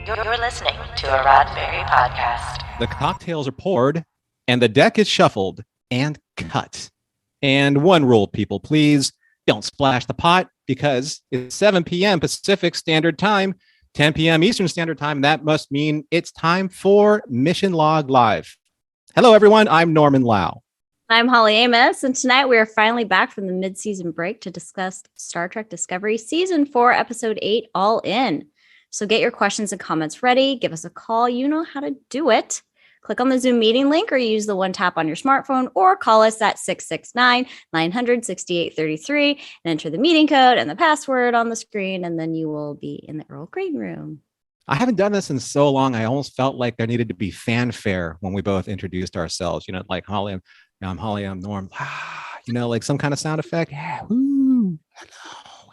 You're listening to a Roddenberry podcast. The cocktails are poured, and the deck is shuffled and cut. And one rule, people, please don't splash the pot because it's 7 p.m. Pacific Standard Time, 10 p.m. Eastern Standard Time. That must mean it's time for Mission Log Live. Hello, everyone. I'm Norman Lau. I'm Holly Amos, and tonight we are finally back from the mid-season break to discuss Star Trek Discovery Season 4, Episode 8, All In. So get your questions and comments ready. Give us a call. You know how to do it. Click on the Zoom meeting link or use the one tap on your smartphone or call us at 669-900-6833 and enter the meeting code and the password on the screen, and then you will be in the Earl Green room. I haven't done this in so long. I almost felt like there needed to be fanfare when we both introduced ourselves. You know, like Holly, I'm Holly, I'm Norm. You know, like some kind of sound effect. Yeah. Woo.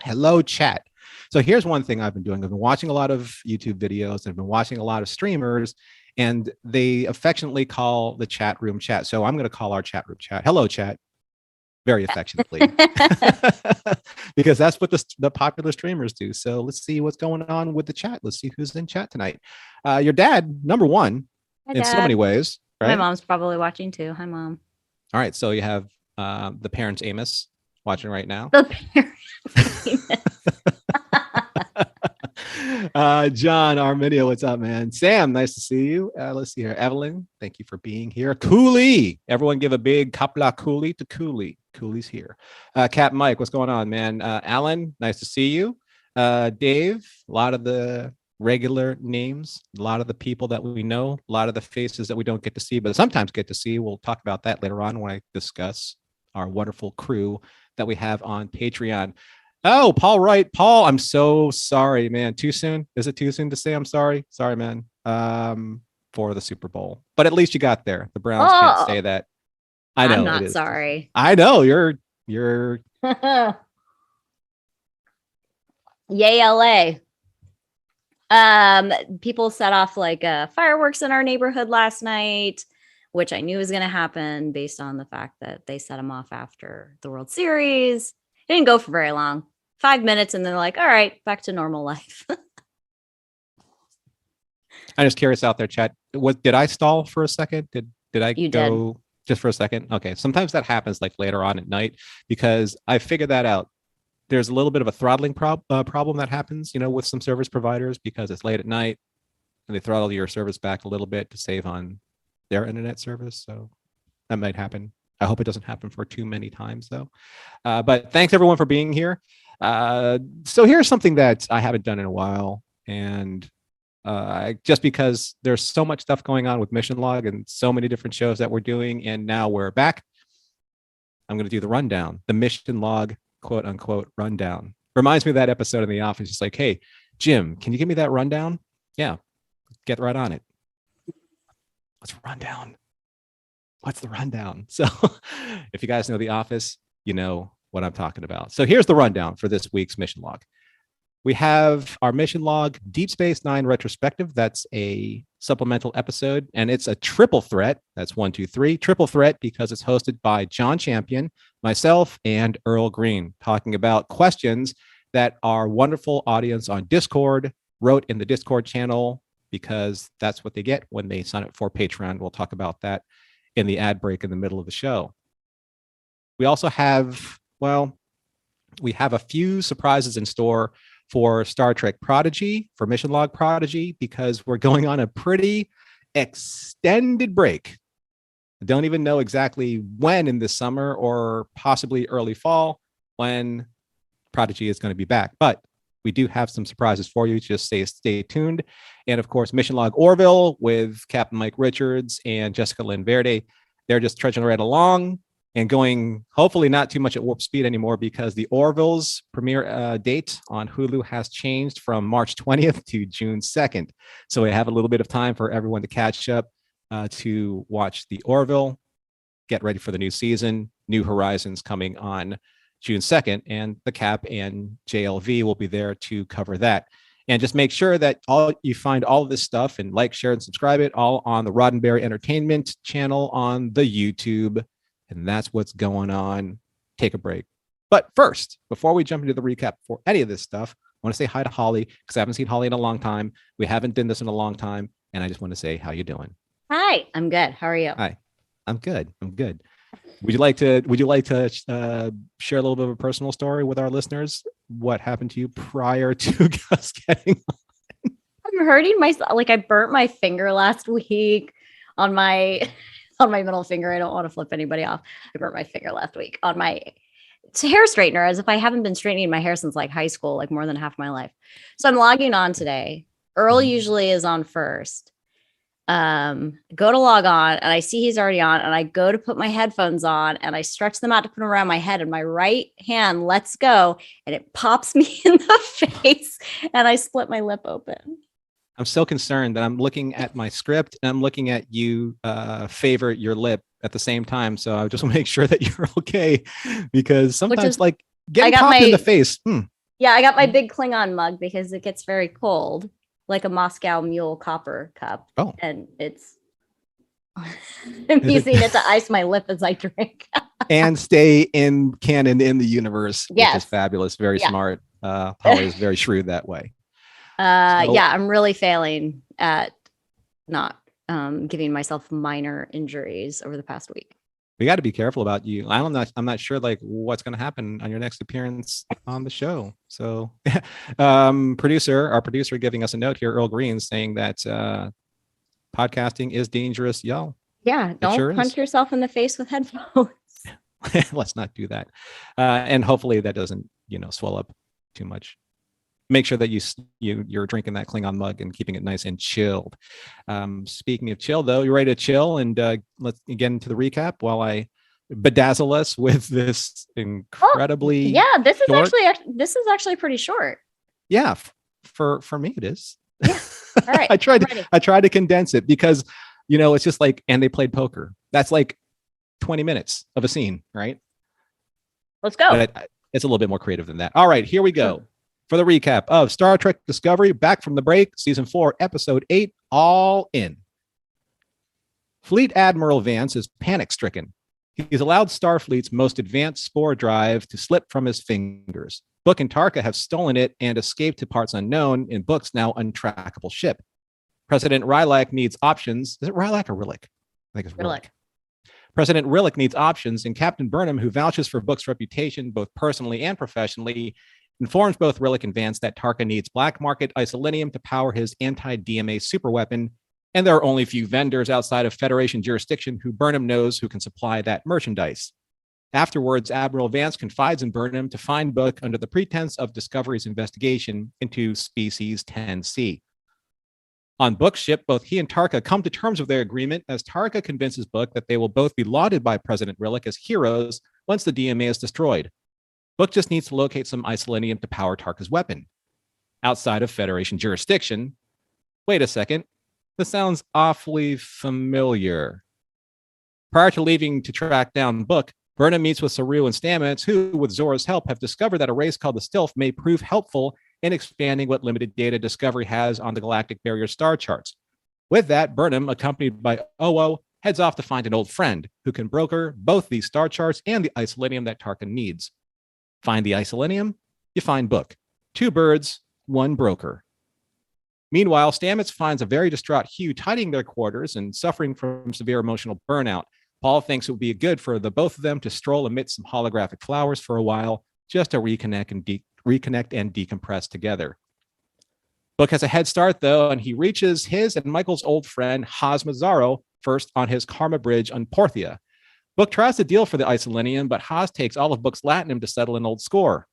Hello, chat. So here's one thing I've been doing. I've been watching a lot of YouTube videos. I've been watching a lot of streamers, and they affectionately call the chat room chat. So I'm going to call our chat room chat. Hello, chat. Very affectionately. Because that's what the popular streamers do. So let's see what's going on with the chat. Let's see who's in chat tonight. Your dad, number one, Hi, in Dad. so many ways. Right? My mom's probably watching too. Hi, Mom. All right. So you have the parents, Amos, watching right now. The parents. John Arminio, what's up, man? Sam, nice to see you. Let's see here. Evelyn, thank you for being here. Cooley, everyone give a big kapla Cooley to Cooley. Cooley's here. Cap Mike, what's going on, man? Alan, nice to see you. Dave, a lot of the regular names, a lot of the people that we know, a lot of the faces that we don't get to see, but sometimes get to see. We'll talk about that later on when I discuss our wonderful crew that we have on Patreon. Oh, Paul Wright. Paul, I'm so sorry, man. Too soon? Is it too soon to say I'm sorry? Sorry, man. For the Super Bowl. But at least you got there. The Browns can't say that. I know. I'm not sorry. I know. You're Yay, LA. People set off like fireworks in our neighborhood last night, which I knew was going to happen based on the fact that they set them off after the World Series. It didn't go for very long. 5 minutes, and they're like, all right, back to normal life. I'm just curious out there, chat. Did I stall for a second? Did I You go just for a second? Okay. Sometimes that happens like later on at night because I figured that out. There's a little bit of a throttling problem that happens, you know, with some service providers because it's late at night and they throttle your service back a little bit to save on their internet service. So that might happen. I hope it doesn't happen for too many times, though. But thanks, everyone, for being here. So here's something that I haven't done in a while. And just because there's so much stuff going on with Mission Log and so many different shows that we're doing, and now we're back, I'm going to do the rundown, the Mission Log, quote unquote, rundown. Reminds me of that episode in The Office. It's like, hey, Jim, can you give me that rundown? Yeah, get right on it. Let's run down. What's the rundown? So if you guys know The Office, you know what I'm talking about. So here's the rundown for this week's Mission Log. We have our Mission Log Deep Space Nine retrospective. That's a supplemental episode, and it's a triple threat. That's 1, 2, 3. Triple threat because it's hosted by John Champion, myself, and Earl Green, talking about questions that our wonderful audience on Discord wrote in the Discord channel, because that's what they get when they sign up for Patreon. We'll talk about that in the ad break in the middle of the show. We also have, we have a few surprises in store for Star Trek Prodigy, for Mission Log Prodigy, because we're going on a pretty extended break. I don't even know exactly when in the summer or possibly early fall when Prodigy is going to be back, but we do have some surprises for you. Just stay tuned. And of course, Mission Log Orville with Captain Mike Richards and Jessica Lynn Verde. They're just trudging right along and going hopefully not too much at warp speed anymore, because the Orville's premiere date on Hulu has changed from March 20th to June 2nd. So we have a little bit of time for everyone to catch up to watch the Orville, get ready for the new season. New Horizons coming on June 2nd, and the Cap and JLV will be there to cover that. And just make sure that you find all of this stuff and like, share, and subscribe it all on the Roddenberry Entertainment channel on the YouTube. And that's what's going on. Take a break. But first, before we jump into the recap for any of this stuff, want to say hi to Holly because I haven't seen Holly in a long time. We haven't done this in a long time. And I just want to say, how you doing? Hi, I'm good. How are you? Hi, I'm good. I'm good. Would you like to share a little bit of a personal story with our listeners? What happened to you prior to us getting? I'm hurting myself. Like I burnt my finger last week on my middle finger. I don't want to flip anybody off. I burnt my finger last week on my hair straightener, as if I haven't been straightening my hair since like high school, like more than half my life. So I'm logging on today. Earl usually is on first. Go to log on and I see he's already on, and I go to put my headphones on and I stretch them out to put them around my head, and my right hand lets go and it pops me in the face and I split my lip open. I'm so concerned that I'm looking at my script and I'm looking at you favor your lip at the same time. So I just want to make sure that you're okay, because sometimes like getting popped in the face. Yeah, I got my big Klingon mug because it gets very cold, like a Moscow Mule copper cup. Oh, and it's I'm using it to ice my lip as I drink and stay in canon in the universe, which is fabulous. Very smart. Holly is very shrewd that way. I'm really failing at not giving myself minor injuries over the past week. We got to be careful about you. I'm not sure like what's going to happen on your next appearance on the show. So our producer giving us a note here, Earl Green, saying that podcasting is dangerous, y'all. Yeah, don't punch yourself in the face with headphones. Let's not do that. And hopefully that doesn't, swell up too much. Make sure that you're drinking that Klingon mug and keeping it nice and chilled. Speaking of chill, though, you're ready to chill, and let's get into the recap while I bedazzle us with this incredibly. This is actually pretty short. Yeah, for me it is. Yeah. All right. I tried to condense it because it's just like, and they played poker. That's like 20 minutes of a scene, right? Let's go. But it's a little bit more creative than that. All right, here we go. For the recap of Star Trek Discovery, back from the break, season 4, episode 8, All In. Fleet Admiral Vance is panic-stricken. He's allowed Starfleet's most advanced spore drive to slip from his fingers. Book and Tarka have stolen it and escaped to parts unknown in Book's now untrackable ship. President Rylak needs options. Is it Rylak or Rillick? I think it's Rillick. President Rillick needs options, and Captain Burnham, who vouches for Book's reputation both personally and professionally, informs both Rillick and Vance that Tarka needs black market isolinium to power his anti-DMA superweapon, and there are only a few vendors outside of Federation jurisdiction who Burnham knows who can supply that merchandise. Afterwards, Admiral Vance confides in Burnham to find Book under the pretense of Discovery's investigation into Species 10C. On Book's ship, both he and Tarka come to terms with their agreement as Tarka convinces Book that they will both be lauded by President Rillick as heroes once the DMA is destroyed. Book just needs to locate some isolinium to power Tarka's weapon. Outside of Federation jurisdiction, wait a second, this sounds awfully familiar. Prior to leaving to track down Book, Burnham meets with Saru and Stamets, who, with Zora's help, have discovered that a race called the Stilf may prove helpful in expanding what limited data Discovery has on the galactic barrier star charts. With that, Burnham, accompanied by Owo, heads off to find an old friend who can broker both these star charts and the isolinium that Tarka needs. Find the isolinium, you find Book. 2 birds, 1 broker. Meanwhile, Stamets finds a very distraught Hugh tidying their quarters and suffering from severe emotional burnout. Paul thinks it would be good for the both of them to stroll amidst some holographic flowers for a while, just to reconnect and decompress together. Book has a head start, though, and he reaches his and Michael's old friend, Haz Mazzaro, first on his Karma Bridge on Porthia. Book tries to deal for the isolinium, but Haas takes all of Book's latinum to settle an old score.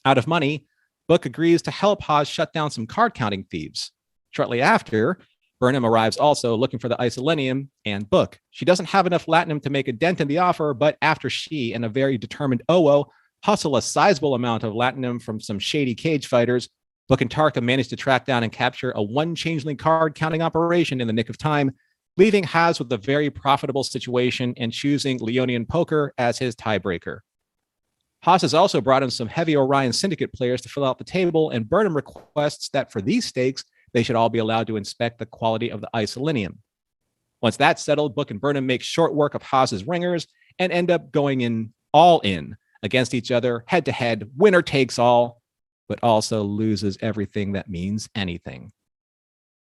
Out of money, Book agrees to help Haas shut down some card-counting thieves. Shortly after, Burnham arrives also looking for the isolinium and Book. She doesn't have enough latinum to make a dent in the offer, but after she and a very determined Owo hustle a sizable amount of latinum from some shady cage fighters, Book and Tarka manage to track down and capture a one-changeling card-counting operation in the nick of time, leaving Haz with a very profitable situation and choosing Leonian poker as his tiebreaker. Haas has also brought in some heavy Orion Syndicate players to fill out the table, and Burnham requests that for these stakes, they should all be allowed to inspect the quality of the isolinium. Once that's settled, Book and Burnham make short work of Haas's ringers and end up going all in against each other, head to head, winner takes all. but also loses everything that means anything.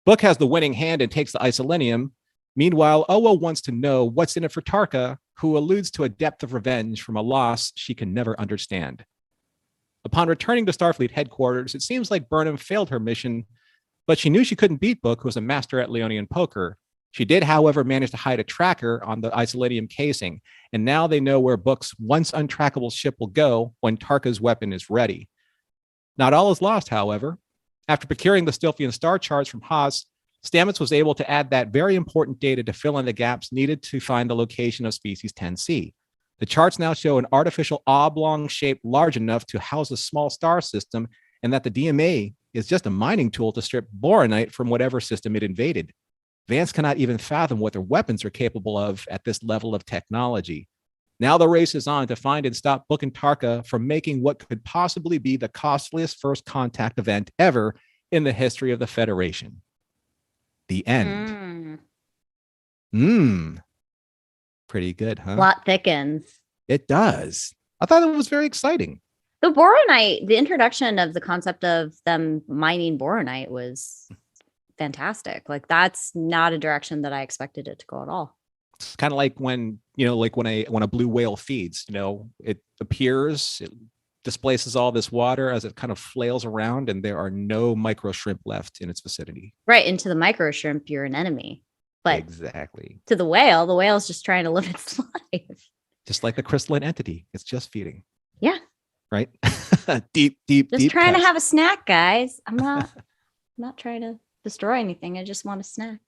Book has the winning hand and takes the isolinium. Meanwhile, Owo wants to know what's in it for Tarka, who alludes to a depth of revenge from a loss she can never understand. Upon returning to Starfleet headquarters, it seems like Burnham failed her mission, but she knew she couldn't beat Book, who was a master at Leonian poker. She did, however, manage to hide a tracker on the isolinium casing, and now they know where Book's once untrackable ship will go when Tarka's weapon is ready. Not all is lost, however. After procuring the Stilthian star charts from Haas, Stamets was able to add that very important data to fill in the gaps needed to find the location of species 10C. The charts now show an artificial oblong shape large enough to house a small star system, and that the DMA is just a mining tool to strip boronite from whatever system it invaded. Vance cannot even fathom what their weapons are capable of at this level of technology. Now the race is on to find and stop Book and Tarka from making what could possibly be the costliest first contact event ever in the history of the Federation. The end. Pretty good, huh? Plot thickens. It does. I thought it was very exciting. The boronite, the introduction of the concept of them mining boronite was fantastic. Like, that's not a direction that I expected it to go at all. It's kind of like when, when a blue whale feeds, it appears, it displaces all this water as it kind of flails around, and there are no micro shrimp left in its vicinity. Right. Into the micro shrimp, you're an enemy. But exactly. To the whale's just trying to live its life. Just like the crystalline entity. It's just feeding. Yeah. Right? deep. Just trying test. to have a snack, guys. I'm not trying to destroy anything. I just want a snack.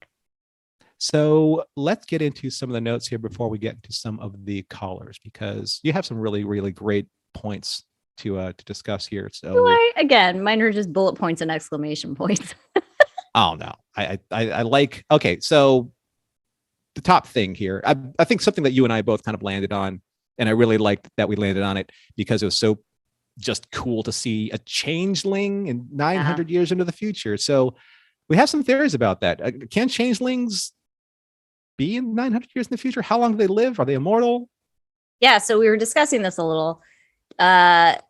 So let's get into some of the notes here before we get into some of the callers, because you have some really, really great points to discuss here. So again, mine are just bullet points and exclamation points. Oh no, I like. Okay, so the top thing here, I think something that you and I both kind of landed on, and I really liked that we landed on it because it was so just cool to see a changeling in 900 years into the future. So we have some theories about that. Can changelings be in 900 years in the future? How long do they live? Are they immortal? Yeah, so we were discussing this a little.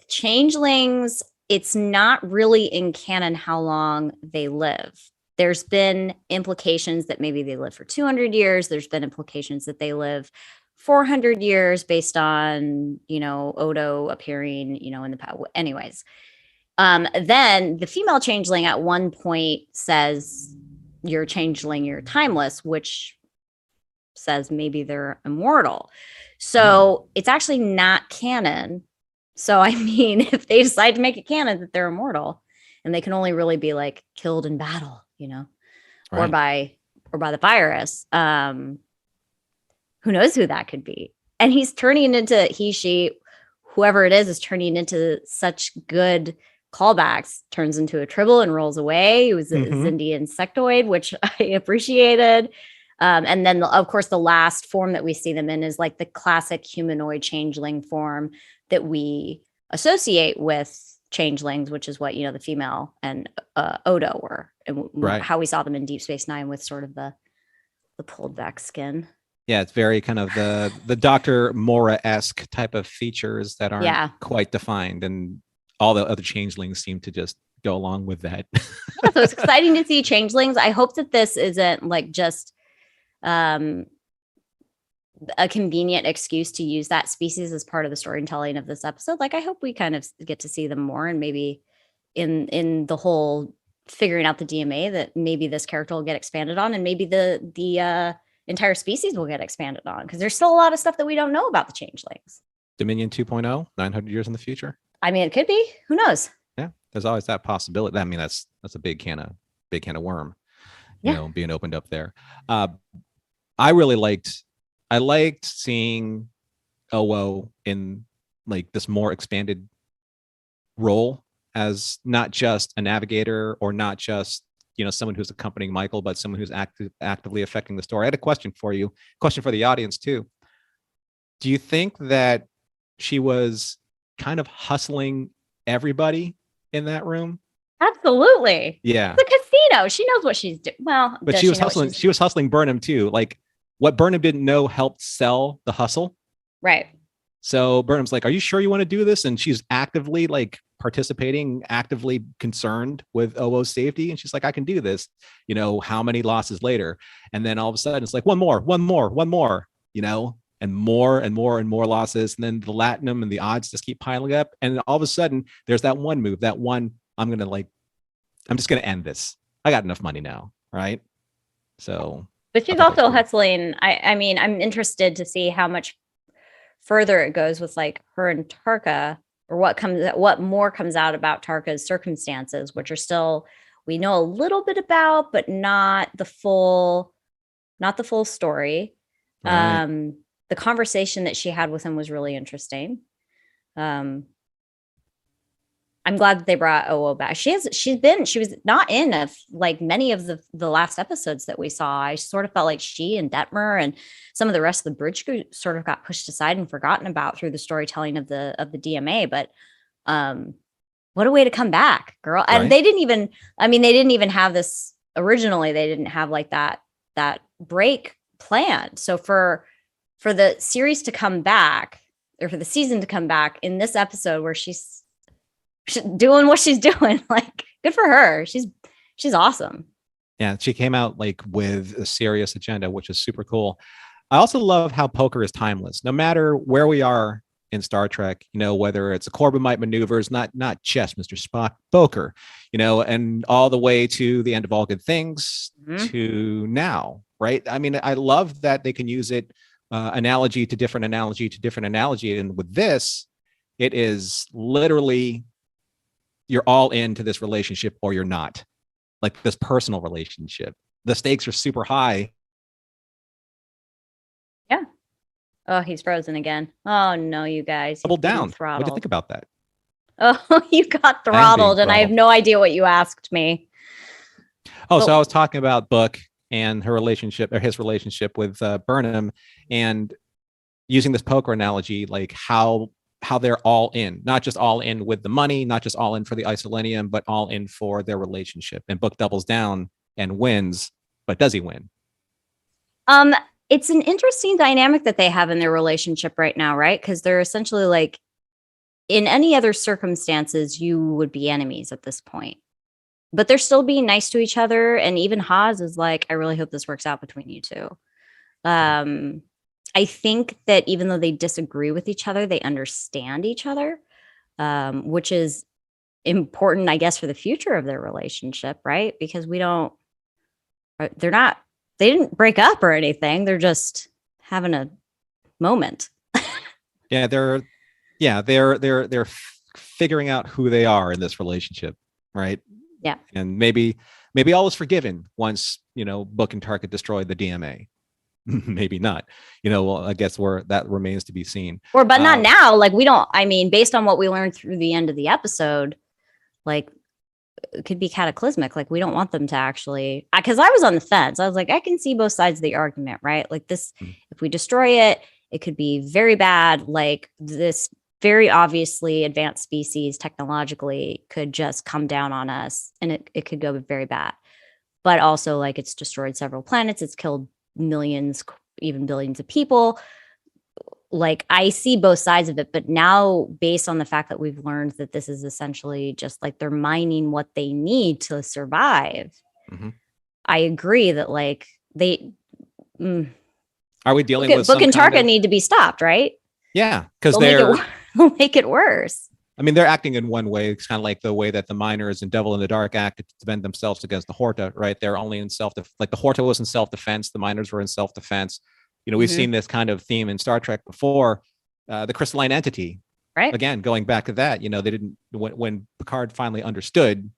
Changelings, it's not really in canon how long they live. There's been implications that maybe they live for 200 years. There's been implications that they live 400 years based on, Odo appearing, in the past. Anyways, then the female changeling at one point says, "You're a changeling, you're timeless," which says maybe they're immortal. So it's actually not canon. So, I mean, if they decide to make it canon that they're immortal and they can only really be like killed in battle, right, or by the virus, who knows who that could be? And he's turning into whoever it is turning into such good callbacks, turns into a Tribble and rolls away. It was a Xindi insectoid, which I appreciated. And then, of course, the last form that we see them in is like the classic humanoid changeling form that we associate with changelings, which is what, the female and Odo were, and right, how we saw them in Deep Space Nine with sort of the pulled back skin. Yeah, it's very kind of the Dr. Mora-esque type of features that aren't quite defined, and all the other changelings seem to just go along with that. So it's exciting to see changelings. I hope that this isn't like just a convenient excuse to use that species as part of the storytelling of this episode. Like, I hope we kind of get to see them more, and maybe in the whole figuring out the DMA, that maybe this character will get expanded on, and maybe the entire species will get expanded on, because there's still a lot of stuff that we don't know about the changelings. Dominion 2.0, 900 years in the future. I mean, it could be. Who knows? Yeah, there's always that possibility. I mean, that's a big can of worm, being opened up there. I liked seeing Owo in like this more expanded role as not just a navigator, or not just, someone who's accompanying Michael, but someone who's actively affecting the story. I had a question for you, question for the audience too. Do you think that she was kind of hustling everybody in that room? Absolutely. Yeah. It's a casino. She knows what she's doing. Well, but she was hustling. She was hustling Burnham too. Like, what Burnham didn't know helped sell the hustle. Right. So Burnham's like, "Are you sure you want to do this?" And she's actively like participating, actively concerned with OO's safety. And she's like, I can do this. You know, how many losses later? And then all of a sudden it's like one more, you know, and more and more and more losses. And then the Latinum and the odds just keep piling up. And all of a sudden there's that one move, that one, I'm just going to end this. I got enough money now. Right. So. But she's also hustling. I mean, I'm interested to see how much further it goes with like her and Tarka, or what more comes out about Tarka's circumstances, which are still, we know a little bit about, but not the full story. Right. The conversation that she had with him was really interesting. I'm glad that they brought OO back. She was not in like many of the last episodes that we saw. I sort of felt like she and Detmer and some of the rest of the bridge group sort of got pushed aside and forgotten about through the storytelling of the DMA. But what a way to come back, girl. And right. They didn't even have this originally. They didn't have like that break planned. So for the series to come back, or for the season to come back in this episode where she's doing what she's doing, like, good for her. She's awesome. Yeah, she came out like with a serious agenda, which is super cool. I also love how poker is timeless. No matter where we are in Star Trek, you know, whether it's a Corbomite maneuvers, not chess, Mr. Spock, poker, you know, and all the way to the end of All Good Things to now, right? I mean, I love that they can use it analogy to different analogy. And with this, it is literally, you're all into this relationship or you're not, like this personal relationship. The stakes are super high. Yeah. Oh, he's frozen again. Oh no, you guys. Double down. What do you think about that? Oh, you got throttled and I have no idea what you asked me. Oh, so I was talking about Book and her relationship, or his relationship with Burnham, and using this poker analogy, like how they're all in, not just all in with the money, not just all in for the isolinium, but all in for their relationship. And Book doubles down and wins, but does he win? It's an interesting dynamic that they have in their relationship right now, right? Because they're essentially like, in any other circumstances, you would be enemies at this point. But they're still being nice to each other. And even Haas is like, I really hope this works out between you two. I think that even though they disagree with each other, they understand each other, which is important, I guess, for the future of their relationship, right? Because they didn't break up or anything. They're just having a moment. Yeah, they're figuring out who they are in this relationship, right? Yeah. And maybe all is forgiven once, you know, Book and Tarka destroy the DMA. Maybe not, you know, well, I guess that remains to be seen. But not now. Like, based on what we learned through the end of the episode, like, it could be cataclysmic. Like, we don't want them to actually, because I was on the fence. I was like, I can see both sides of the argument, right? Like this, if we destroy it, it could be very bad. Like, this very obviously advanced species technologically could just come down on us, and it could go very bad. But also, like, it's destroyed several planets. It's killed millions, even billions of people. Like, I see both sides of it, but now, based on the fact that we've learned that this is essentially just like they're mining what they need to survive, I agree that, like, are we dealing with Book and Tarka need to be stopped, right? Yeah, because they'll make it worse. I mean, they're acting in one way. It's kind of like the way that the miners in Devil in the Dark acted to defend themselves against the Horta, right? They're only in like the Horta was in self-defense. The miners were in self-defense. You know, we've seen this kind of theme in Star Trek before. The crystalline entity, right? Again, going back to that, you know, they didn't, when Picard finally understood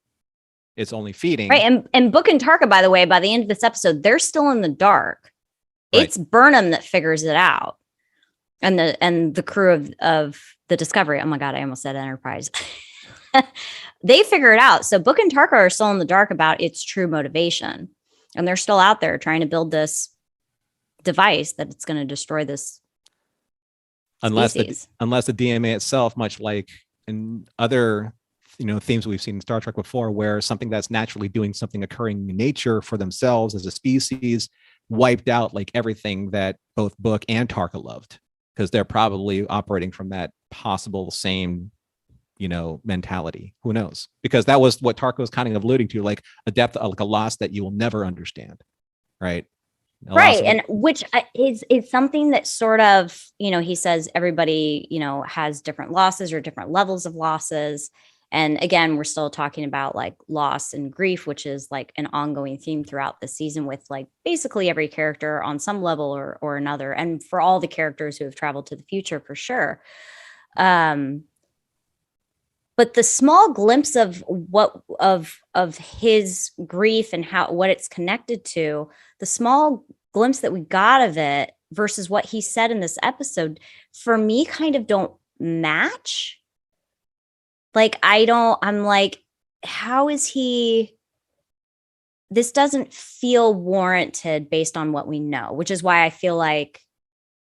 it's only feeding. Right. And Book and Tarka, by the way, by the end of this episode, they're still in the dark. Right. It's Burnham that figures it out. And the crew of the Discovery. Oh my God, I almost said Enterprise. They figure it out. So Book and Tarka are still in the dark about its true motivation. And they're still out there trying to build this device that it's going to destroy this unless the DMA itself, much like in other, you know, themes we've seen in Star Trek before, where something that's naturally doing something occurring in nature for themselves as a species wiped out like everything that both Book and Tarka loved, because they're probably operating from that possible same mentality. Who knows? Because that was what Tarka was kind of alluding to, like a depth, like a loss that you will never understand, right? Right. And which is something that sort of, he says everybody, has different losses or different levels of losses. And again, we're still talking about like loss and grief, which is like an ongoing theme throughout the season with like basically every character on some level or another. And for all the characters who have traveled to the future, for sure. But the small glimpse of of his grief and what it's connected to, the small glimpse that we got of it versus what he said in this episode, for me, kind of don't match. Like, I'm like, how is he? This doesn't feel warranted based on what we know, which is why I feel like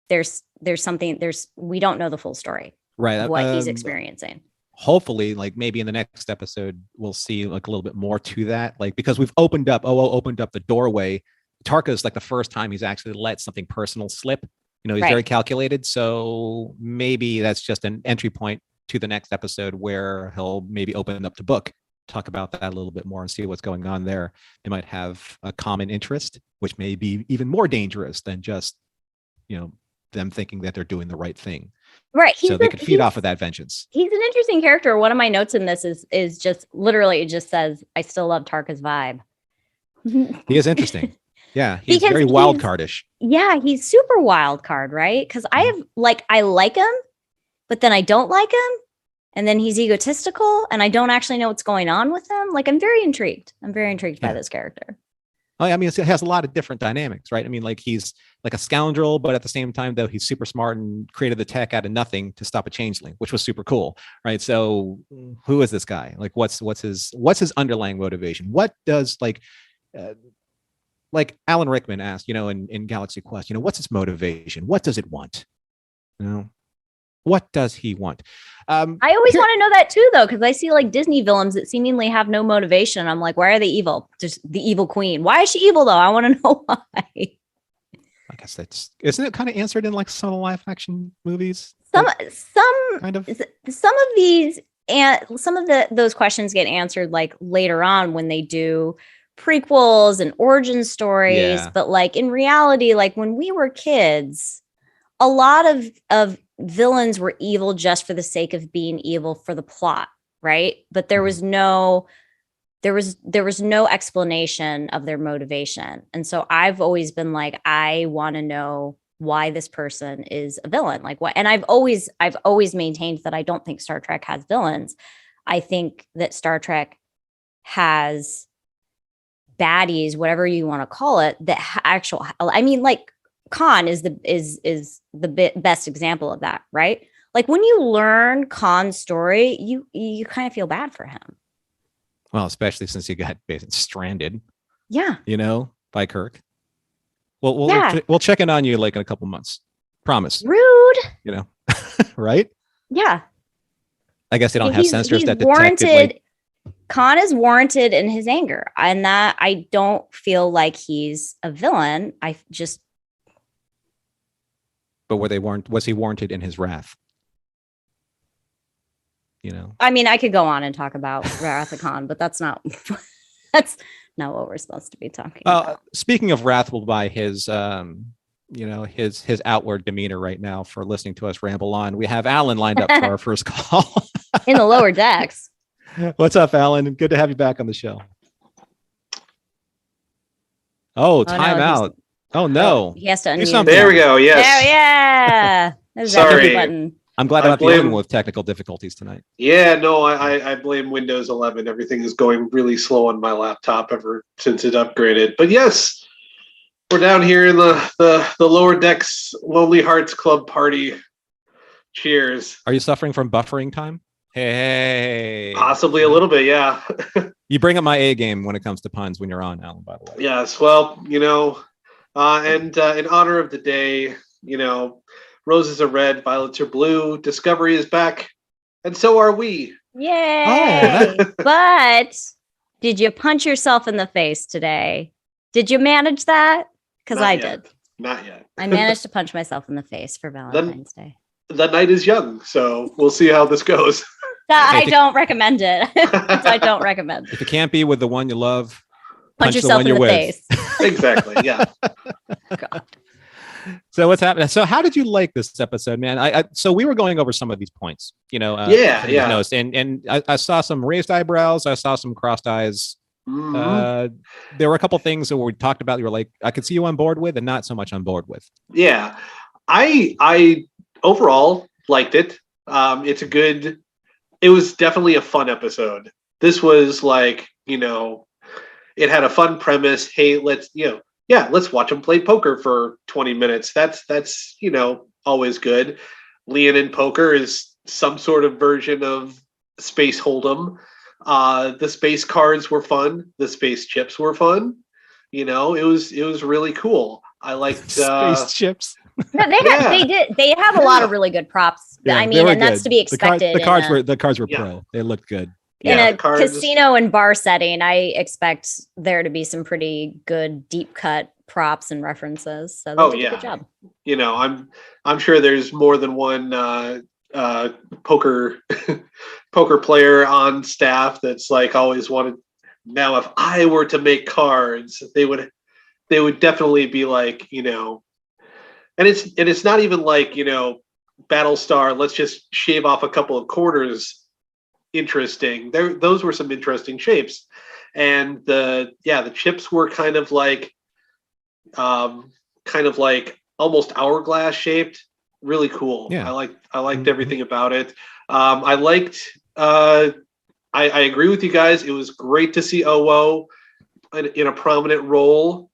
there's something, we don't know the full story, right, of what he's experiencing. Hopefully, like maybe in the next episode, we'll see like a little bit more to that. Like, because we've opened up the doorway. Tarka is like the first time he's actually let something personal slip. He's very calculated. So maybe that's just an entry point to the next episode where he'll maybe open up the book, talk about that a little bit more and see what's going on there. They might have a common interest, which may be even more dangerous than just, them thinking that they're doing the right thing. Right. So they could feed off of that vengeance. He's an interesting character. One of my notes in this is just literally, it just says, I still love Tarka's vibe. He is interesting. Yeah. He's very wild cardish. Yeah. He's super wild card, right? Because I like him, but then I don't like him. And then he's egotistical and I don't actually know what's going on with him. Like, I'm very intrigued. By this character. I mean, it has a lot of different dynamics, right? I mean, like he's like a scoundrel, but at the same time, though, he's super smart and created the tech out of nothing to stop a changeling, which was super cool, right? So, who is this guy? Like, what's his underlying motivation? What does like Alan Rickman asked, in Galaxy Quest, what's his motivation? What does it want? What does he want? I always want to know that too, though, because I see like Disney villains that seemingly have no motivation. I'm like, why are they evil? Just the evil queen. Why is she evil, though? I want to know why. I guess isn't it kind of answered in like some live action movies? Some kind of. Some of these and some of those questions get answered like later on when they do prequels and origin stories. Yeah. But like in reality, like when we were kids, a lot of villains were evil just for the sake of being evil for the plot, right? But there was no explanation of their motivation. And so I've always been like, I want to know why this person is a villain. Like what? And I've always maintained that I don't think Star Trek has villains. I think that Star Trek has baddies, whatever you want to call it, like Khan is the best example of that, right? Like when you learn Khan's story, you kind of feel bad for him. Well, especially since he got basically stranded. Yeah. By Kirk. We'll check in on you like in a couple months. Promise. Rude. Right? Yeah. I guess they don't have sensors that detect Khan is warranted in his anger, and that I don't feel like he's a villain. But was he warranted in his wrath? I mean, I could go on and talk about Wrath of Khan, but that's not what we're supposed to be talking about. Speaking of wrathful by his his outward demeanor right now for listening to us ramble on, we have Alan lined up for our first call. In the lower decks. What's up, Alan? Good to have you back on the show. Time out. Oh no! He has to unmute. There we go. Yes. Yeah. Sorry. Button. I'm glad I'm not dealing with technical difficulties tonight. Yeah, no, I blame Windows 11. Everything is going really slow on my laptop ever since it upgraded. But yes, we're down here in the lower decks, Lonely Hearts Club party. Cheers. Are you suffering from buffering time? Hey. Possibly a little bit, yeah. You bring up my A game when it comes to puns when you're on, Alan, by the way. Yes, well, and in honor of the day, roses are red, violets are blue, Discovery is back, and so are we. Yay! But did you punch yourself in the face today? Did you manage that? Because I did. Not yet. I managed to punch myself in the face for Valentine's Day. The night is young, so we'll see how this goes. I If you- don't recommend it. I don't recommend. If it can't be with the one you love, Punch the yourself one in the you're with. face. Exactly. Yeah. God. So what's happening? So how did you like this episode, man? So we were going over some of these points, Yeah, some of these yeah. notes, and I saw some raised eyebrows. I saw some crossed eyes. Mhm. There were a couple things that we talked about. You were like, I could see you on board with, and not so much on board with. Yeah. I overall liked it. It was definitely a fun episode. This was like, it had a fun premise. Hey, let's watch them play poker for 20 minutes. That's always good. Leonin poker is some sort of version of Space Hold'em. The space cards were fun. The space chips were fun. It was really cool. I liked Space chips. No, they have a lot of really good props. Yeah, I they mean, were and that's good. to be expected. The cards were Yeah. pro. They looked good. In the a cards. casino and bar setting, I expect there to be some pretty good deep cut props and references. So they did a good job. I'm sure there's more than one poker poker player on staff that's like always wanted. Now, if I were to make cards, they would definitely be like, and it's not even like, Battlestar, let's just shave off a couple of corners. Interesting. Those were some interesting shapes. And the chips were kind of like almost hourglass shaped. Really cool. Yeah. I liked Mhm. everything about it. I liked I agree with you guys. It was great to see Owo in a prominent role.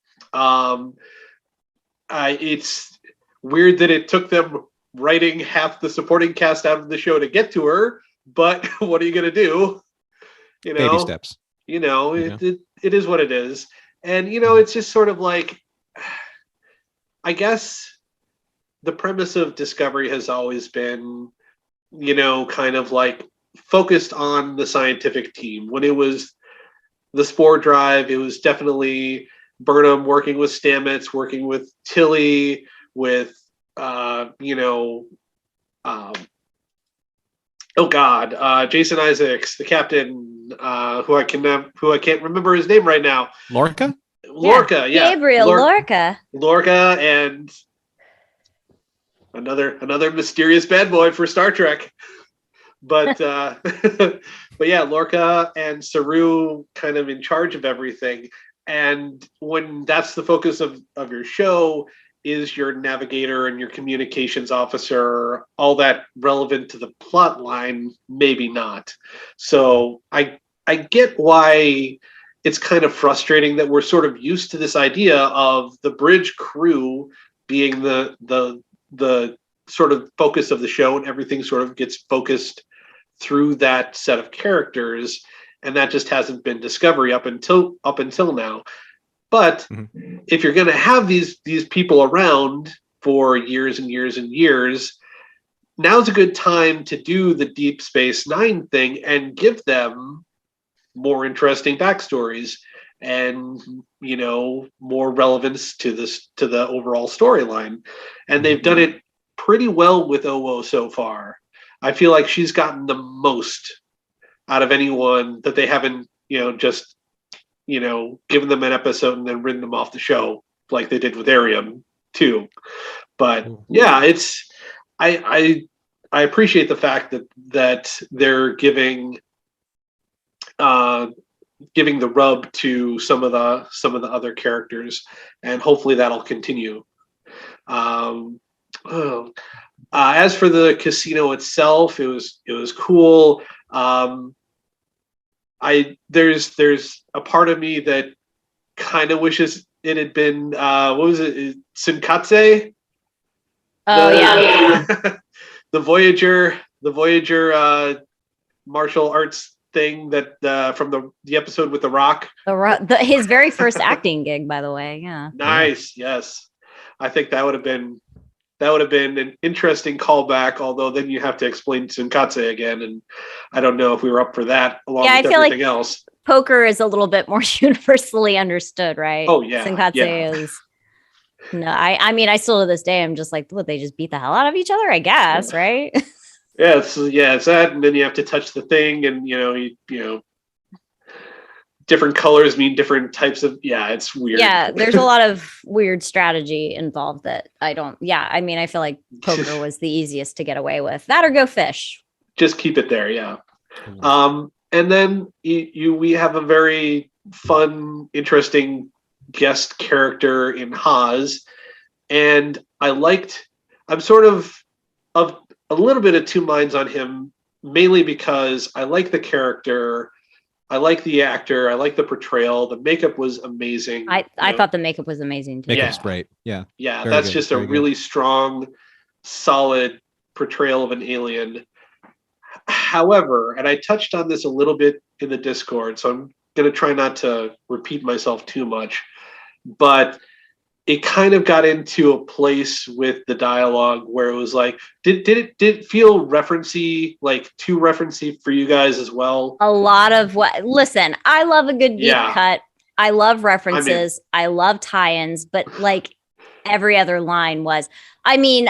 It's weird that it took them writing half the supporting cast out of the show to get to her, but what are you going to do? Baby steps. It is what it is. And, it's just sort of like, I guess the premise of Discovery has always been, kind of like focused on the scientific team. When it was the Spore Drive, it was definitely Burnham working with Stamets, working with Tilly, with, Jason Isaacs, the captain, who I can't remember his name right now. Lorca? Lorca, yeah. Gabriel Lorca. Lorca and another mysterious bad boy for Star Trek. But but yeah, Lorca and Saru kind of in charge of everything. And when that's the focus of your show, is your navigator and your communications officer all that relevant to the plot line? Maybe not. So I get why it's kind of frustrating that we're sort of used to this idea of the bridge crew being the sort of focus of the show, and everything sort of gets focused through that set of characters, and that just hasn't been Discovery up until now. But if you're going to have these people around for years and years and years, now's a good time to do the Deep Space Nine thing and give them more interesting backstories and more relevance to the overall storyline. And they've done it pretty well with Owo so far. I feel like she's gotten the most out of anyone, that they haven't just given them an episode and then written them off the show like they did with Arium too. But yeah, it's I appreciate the fact that they're giving the rub to some of the other characters, and hopefully that'll continue. As for the casino itself, it was cool. There's a part of me that kind of wishes it had been what was it, Tsunkatse? Oh yeah. the Voyager martial arts thing that from the episode with the Rock. His very first acting gig, by the way. Yeah. Nice. Yes. I think that would have been an interesting callback, although then you have to explain Tsunkatse again, and I don't know if we were up for that along with everything else. Poker is a little bit more universally understood, right? Oh yeah. Tsunkatse is no, I mean, I still to this day I'm just like, what, they just beat the hell out of each other, I guess, right? It's that, and then you have to touch the thing, and you know, different colors mean different types of. Yeah, it's weird. Yeah, there's a lot of weird strategy involved that I don't. Yeah, I mean, I feel like poker was the easiest to get away with. That or go fish. Just keep it there. Yeah. And then we have a very fun, interesting guest character in Haas, and I'm sort of a little bit of two minds on him, mainly because I like the character, I like the actor, I like the portrayal. The makeup was amazing. I thought the makeup was amazing too. Makeup's great. Yeah. Yeah, Very that's good, just a very good. really strong, solid portrayal of an alien. However, and I touched on this a little bit in the Discord, so I'm going to try not to repeat myself too much, but it kind of got into a place with the dialogue where it was like, did it feel referencey, like too referencey for you guys as well? A lot of what? Listen, I love a good deep Yeah. cut. I love references. I love tie-ins, but like every other line was. I mean,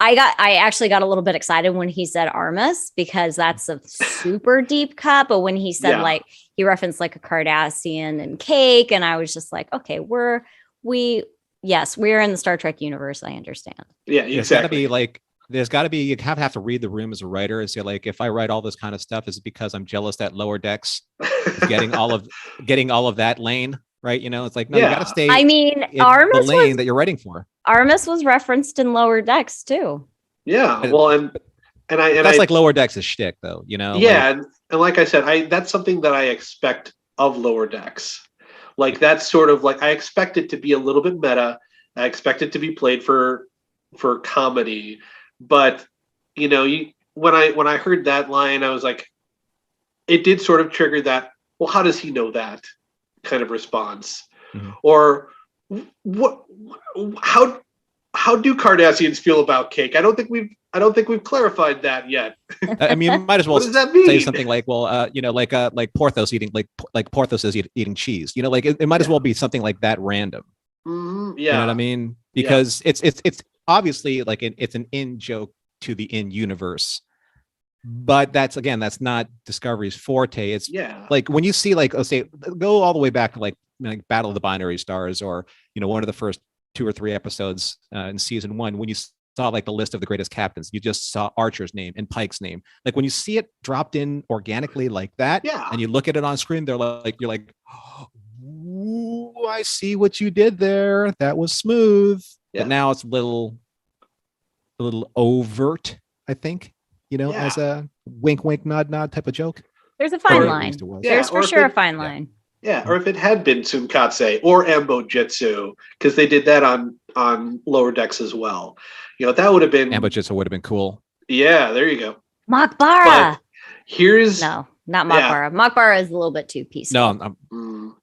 I actually got a little bit excited when he said Armus because that's a super deep cut. But when he said Yeah. like he referenced like a Cardassian and cake, and I was just like, okay, we're in the Star Trek universe. I understand. Yeah, There's got to exactly. be like, there's got to be, you have to read the room as a writer. Is like, if I write all this kind of stuff, is it because I'm jealous that Lower Decks is getting all of that lane, right? You know, it's like, no, you Yeah. got to stay I mean, in the Armus lane that you're writing for. was referenced in Lower Decks too. Yeah, well, and That's like Lower Decks' shtick, though. You know, yeah, like, and like I said, that's something that I expect of Lower Decks. Like that's sort of like I expect it to be a little bit meta. I expect it to be played for comedy, but you know, when I heard that line, I was like, it did sort of trigger that. Well, how does he know that kind of response? Mhm. Or what? How do Cardassians feel about cake? I don't think we've clarified that yet. I mean, you might as well What does that mean? say something like, well, you know, like Porthos eating like Porthos is eating cheese. You know, like it might as well be something like that random. Mhm, You know yeah, what I mean? Because it's obviously like it's an in joke to the in universe, but that's not Discovery's forte. It's yeah. like when you see like, let's say, go all the way back to like Battle of the Binary Stars, or you know, one of the first 2 or 3 episodes in season 1, when you saw like the list of the greatest captains, you just saw Archer's name and Pike's name. Like when you see it dropped in organically like that, Yeah. and you look at it on screen, you're like, ooh, I see what you did there. That was smooth. Yeah. But now it's a little overt, I think, you know, Yeah. as a wink, wink, nod, nod type of joke. There's a fine Or at line. least it was. Yeah, There's or for if sure a it- fine yeah. line. Yeah, or if it had been Tsunkatse or Ambo Jitsu, because they did that on Lower Decks as well. You know, that would have been Ambujitsu would have been cool. Yeah, there you go. Makbara. Here's No, not Yeah. Makbara. Makbara is a little bit too peaceful. No, I'm, Mm,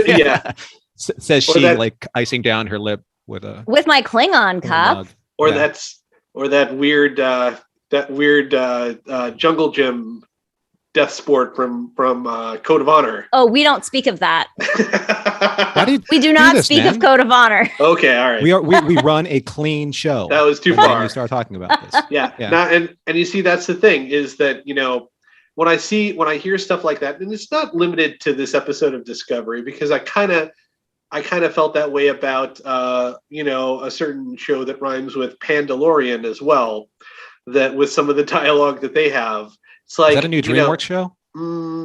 yeah. Says Or she that- like icing down her lip with a With my Klingon cup. mug. or Yeah. that weird jungle gym death sport from Code of Honor. Oh, we don't speak of that. Why did We do not this, speak man? of Code of Honor. Okay, all right. we run a clean show? That was too And then far. you start talking about this. Yeah. Yeah. Now, and you see, that's the thing is that, you know, when I hear stuff like that, and it's not limited to this episode of Discovery, because I kind of felt that way about you know, a certain show that rhymes with Pandalorian as well, that with some of the dialogue that they have, it's like, Is that a new you know, DreamWorks show?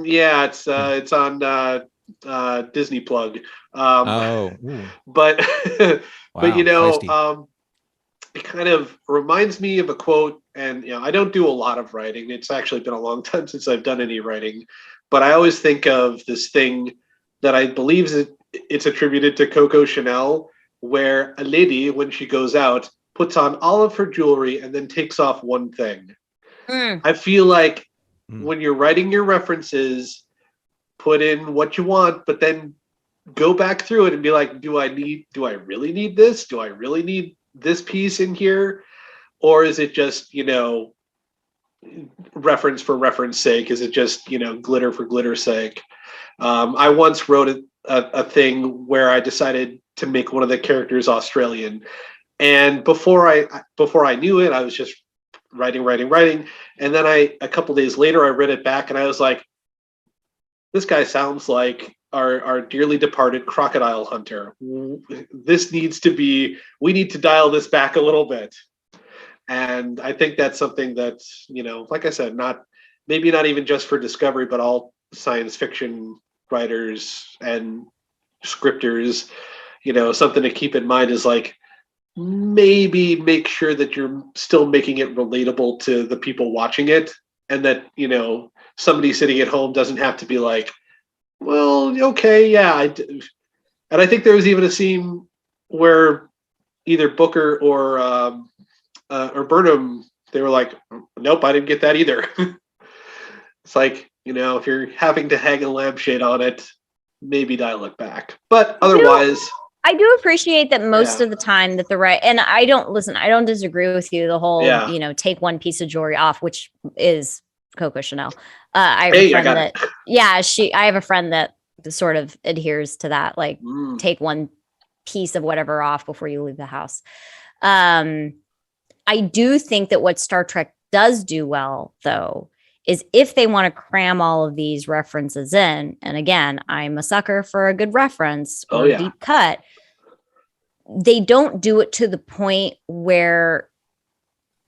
yeah, it's on Disney Plug. Oh, ooh. But Wow, you know, feisty. it kind of reminds me of a quote, and you know, I don't do a lot of writing. It's actually been a long time since I've done any writing, but I always think of this thing that I believe it's attributed to Coco Chanel, where a lady, when she goes out, puts on all of her jewelry and then takes off one thing. Mm. I feel like Mm. when you're writing your references, put in what you want, but then go back through it and be like, do I really need this? Do I really need this piece in here? Or is it just, you know, reference for reference sake? Is it just, you know, glitter for glitter's sake? I once wrote a thing where I decided to make one of the characters Australian. And before I knew it, I was just writing. And then a couple days later, I read it back and I was like, this guy sounds like our dearly departed Crocodile Hunter. We need to dial this back a little bit. And I think that's something that, like I said, maybe not even just for Discovery, but all science fiction writers and scripters, something to keep in mind is like, maybe make sure that you're still making it relatable to the people watching it, and that, somebody sitting at home doesn't have to be like, well, okay, yeah. And I think there was even a scene where either Booker or Burnham, they were like, nope, I didn't get that either. It's like, if you're having to hang a lampshade on it, maybe dial it back. But otherwise, I do appreciate that most of the time that and I don't disagree with you. The whole, take one piece of jewelry off, which is Coco Chanel. I have a friend that sort of adheres to that, like take one piece of whatever off before you leave the house. I do think that what Star Trek does do well, though, is if they want to cram all of these references in, and again, I'm a sucker for a good reference or a deep cut, they don't do it to the point where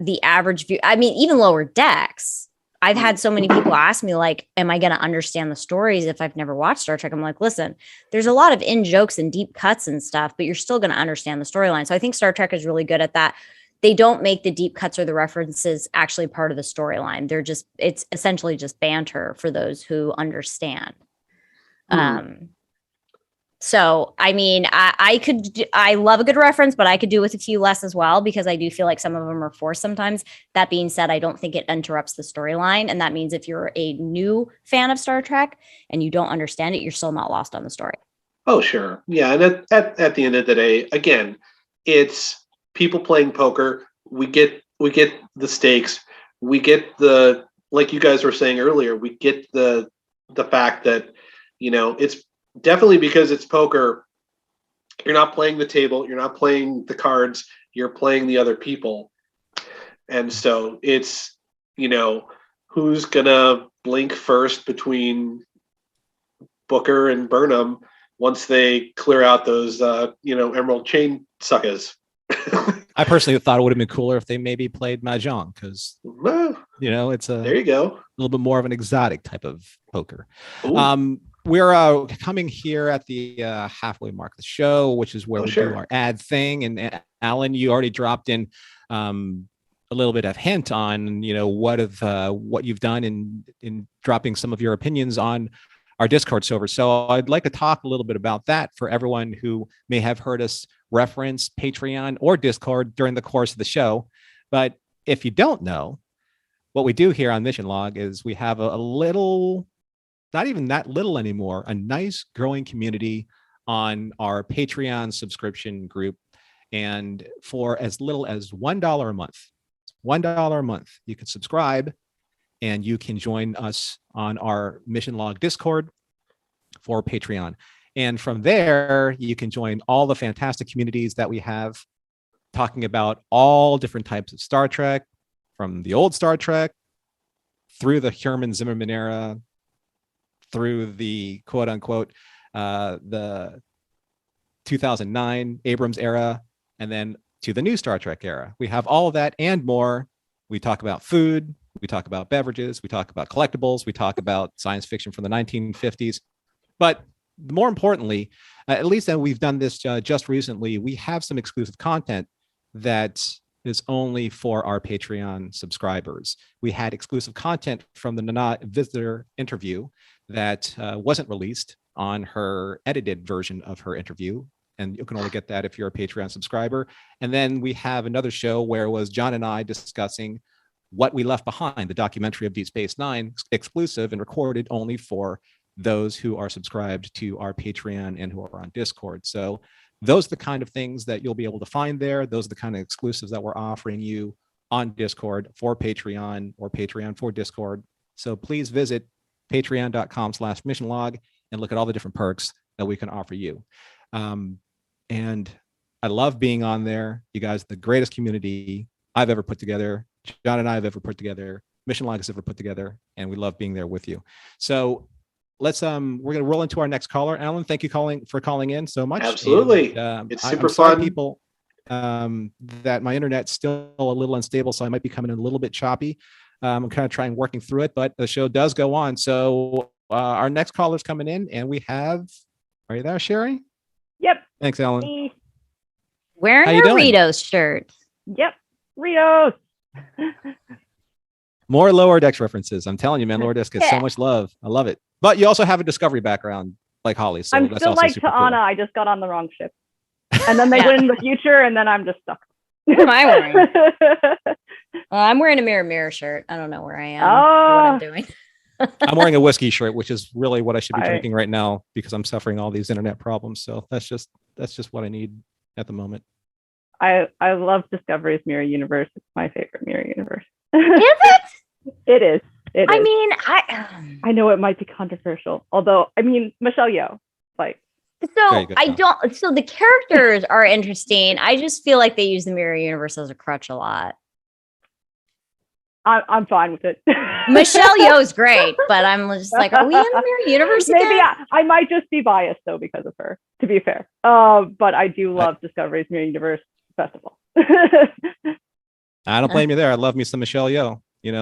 the average view, I mean, even Lower Decks, I've had so many people ask me, like, am I going to understand the stories if I've never watched Star Trek? I'm like, listen, there's a lot of in jokes and deep cuts and stuff, but you're still going to understand the storyline. So I think Star Trek is really good at that. They don't make the deep cuts or the references actually part of the storyline. It's essentially just banter for those who understand. So, I mean, I love a good reference, but I could do with a few less as well, because I do feel like some of them are forced sometimes. That being said, I don't think it interrupts the storyline. And that means if you're a new fan of Star Trek and you don't understand it, you're still not lost on the story. Oh, sure. Yeah. And at the end of the day, again, it's people playing poker. We get the stakes. We get like you guys were saying earlier, we get the fact that, it's definitely because it's poker. You're not playing the table. You're not playing the cards. You're playing the other people. And so it's, who's going to blink first between Booker and Burnham once they clear out those, emerald chain suckers. I personally thought it would have been cooler if they maybe played Mahjong, because, it's there you go. A little bit more of an exotic type of poker. Ooh. We're coming here at the halfway mark of the show, which is where do our ad thing. And Alan, you already dropped in a little bit of hint on, what you've done in dropping some of your opinions on our Discord server. So I'd like to talk a little bit about that for everyone who may have heard us reference Patreon or Discord during the course of the show. But if you don't know, what we do here on Mission Log is we have a little, not even that little anymore, a nice growing community on our Patreon subscription group. And for as little as $1 a month, you can subscribe and you can join us on our Mission Log Discord for Patreon. And from there, you can join all the fantastic communities that we have talking about all different types of Star Trek, from the old Star Trek through the Herman Zimmerman era, through the quote unquote, the 2009 Abrams era, and then to the new Star Trek era. We have all of that and more. We talk about food, we talk about beverages, we talk about collectibles, we talk about science fiction from the 1950s. But more importantly, at least that we've done this just recently, we have some exclusive content that is only for our Patreon subscribers. We had exclusive content from the Nana visitor interview that wasn't released on her edited version of her interview. And you can only get that if you're a Patreon subscriber. And then we have another show where it was John and I discussing What We Left Behind, the documentary of Deep Space Nine, exclusive and recorded only for those who are subscribed to our Patreon and who are on Discord. So those are the kind of things that you'll be able to find there. Those are the kind of exclusives that we're offering you on Discord for Patreon or Patreon for Discord. So please visit patreon.com/missionlog and look at all the different perks that we can offer you. And I love being on there. You guys are the greatest community I've ever put together. John and I have ever put together, Mission Log has ever put together, and we love being there with you. So let's we're gonna roll into our next caller. Alan, thank you for calling in so much. Absolutely. And, It's I'm super sorry, fun. people, that my internet's still a little unstable, so I might be coming in a little bit choppy. I'm kind of trying working through it, but the show does go on. So our next caller's coming in, and we have. Are you there, Sherry? Yep. Thanks, Alan. Me. Wearing How her you doing? Ritos shirt. Yep. Rios. More Lower Decks references. I'm telling you, man, Lower Decks gets so Yeah. much love. I love it. But you also have a Discovery background, like Holly. So I'm that's still also like super Ta'ana. cool. I just got on the wrong ship. And then they Yeah. went in the future, and then I'm just stuck. What am I wearing? I'm wearing a mirror shirt. I don't know where I am or what I'm doing. I'm wearing a whiskey shirt, which is really what I should be I- drinking right now because I'm suffering all these internet problems. So that's just what I need at the moment. I love Discovery's Mirror Universe. It's my favorite Mirror Universe. Is it? It is. It I is. mean, I know it might be controversial, although I mean Michelle Yeoh, like There so you go. I don't. So the characters are interesting. I just feel like they use the mirror universe as a crutch a lot. I'm fine with it. Michelle Yeoh's great, but I'm just like, are we in the mirror universe again? Maybe I might just be biased though because of her. To be fair, but I do love Discovery's Mirror Universe Festival. I don't blame you there. I love me some Michelle Yeoh.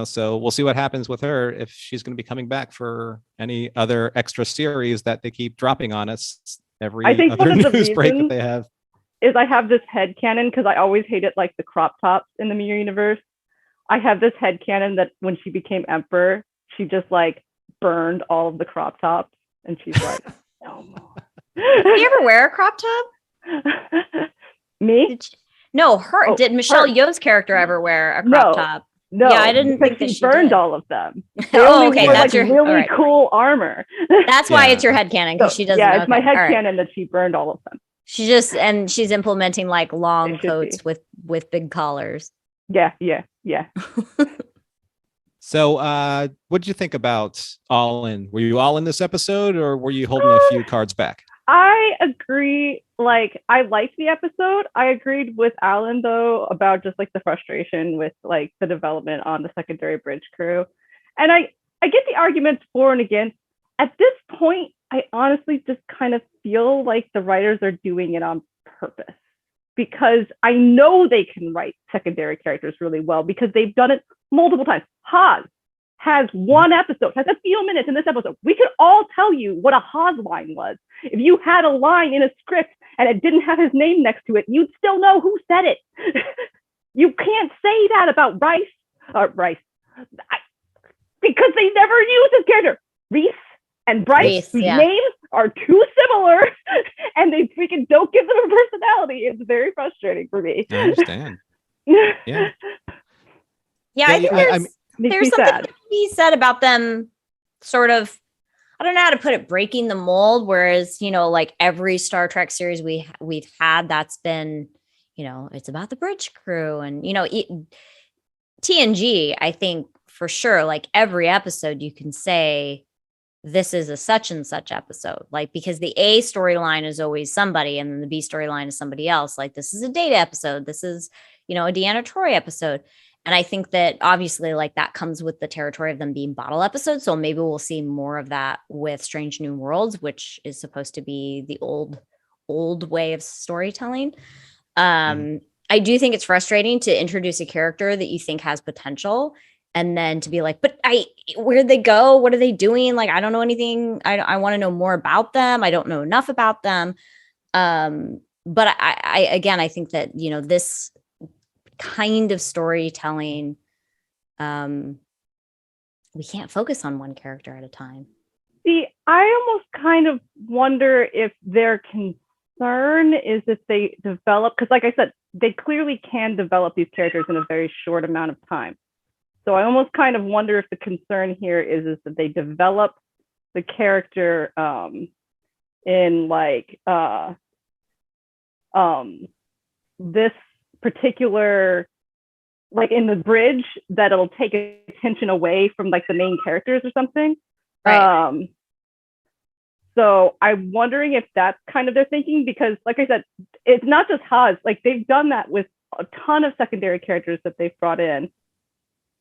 So we'll see what happens with her if she's going to be coming back for any other extra series that they keep dropping on us every I think other one of the news break that reasons- they have. Is I have this headcanon because I always hated like the crop tops in the Mirror Universe. I have this headcanon that when she became emperor, she just like burned all of the crop tops, and she's like, no more. Did you ever wear a crop top? Me? Did she- No, her. Oh, Did Michelle her. Yeoh's character ever wear a crop No. top? No. Yeah, I didn't because think that she she burned did. all of them. They Oh, only okay, wore, that's like, your really all right. cool armor. That's why Yeah. it's your headcanon because she doesn't. Yeah, it's my okay, all right. headcanon that she burned all of them. She's implementing like long It should coats be. with big collars. Yeah. So what did you think about All In? Were you all in this episode or were you holding a few cards back? I agree. Like, I liked the episode. I agreed with Alan though about just like the frustration with like the development on the secondary bridge crew, and I get the arguments for and against. At this point, I honestly just kind of feel like the writers are doing it on purpose because I know they can write secondary characters really well because they've done it multiple times. Haas has one episode, has a few minutes in this episode. We could all tell you what a Haas line was. If you had a line in a script and it didn't have his name next to it, you'd still know who said it. You can't say that about Rice, because they never use his character. Reese and Bryce, Reese, whose yeah. names are too similar, and they freaking don't give them a personality. It's very frustrating for me. I understand. Yeah. Yeah, Yeah, I think I there's Makes me something sad. to be said about them sort of, I don't know how to put it, breaking the mold. Whereas, like every Star Trek series we've had, that's been, it's about the bridge crew and, TNG, I think for sure, like every episode you can say this is a such and such episode, like because the A storyline is always somebody and then the B storyline is somebody else. Like this is a Data episode. This is, a Deanna Troy episode. And I think that obviously like that comes with the territory of them being bottle episodes. So maybe we'll see more of that with Strange New Worlds, which is supposed to be the old way of storytelling. I do think it's frustrating to introduce a character that you think has potential and then to be like, but where'd they go? What are they doing? Like, I don't know anything. I want to know more about them. I don't know enough about them. But I think that, this kind of storytelling, we can't focus on one character at a time. See, I almost kind of wonder if their concern is if they develop, because like I said, they clearly can develop these characters in a very short amount of time. So I almost kind of wonder if the concern here is that they develop the character in like this particular, like in the bridge, that it'll take attention away from like the main characters or something. Right. So I'm wondering if that's kind of their thinking, because like I said, it's not just Haas. Like they've done that with a ton of secondary characters that they've brought in.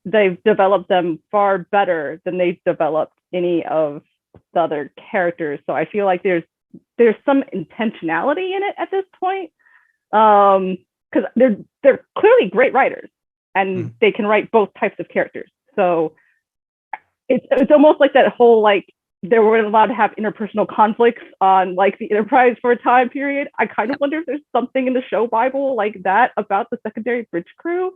they've developed them far better than they've developed any of the other characters. So I feel like there's some intentionality in it at this point, because they're clearly great writers and they can write both types of characters. So it's almost like that whole like they weren't allowed to have interpersonal conflicts on like the Enterprise for a time period. I kind of wonder if there's something in the show Bible like that about the secondary bridge crew.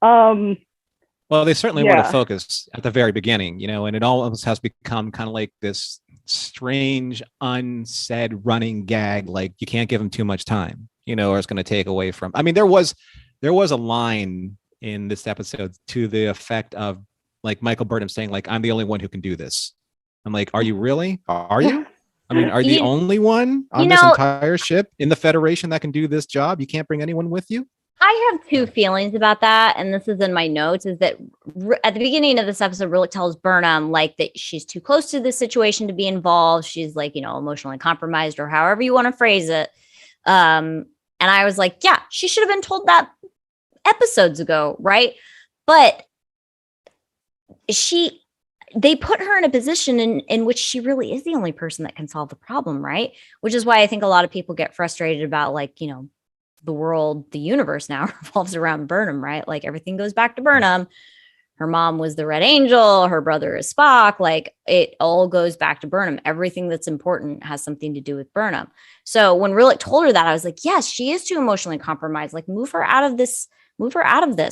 Well, they certainly want to focus at the very beginning, and it almost has become kind of like this strange, unsaid running gag. Like you can't give them too much time, or it's going to take away from. I mean, there was a line in this episode to the effect of like Michael Burnham saying, like, "I'm the only one who can do this." I'm like, "Are you really? Are you? I mean, are you the only one on this entire ship in the Federation that can do this job? You can't bring anyone with you?" I have two feelings about that, and this is in my notes, is that at the beginning of this episode, Rillick tells Burnham like that she's too close to this situation to be involved. She's like, emotionally compromised or however you want to phrase it. And I was like, yeah, she should have been told that episodes ago, right? But they put her in a position in which she really is the only person that can solve the problem, right? Which is why I think a lot of people get frustrated about like, the world, the universe now revolves around Burnham, right? Like everything goes back to Burnham. Her mom was the Red Angel. Her brother is Spock. Like it all goes back to Burnham. Everything that's important has something to do with Burnham. So when Rillick told her that, I was like, yes, she is too emotionally compromised. Like move her out of this.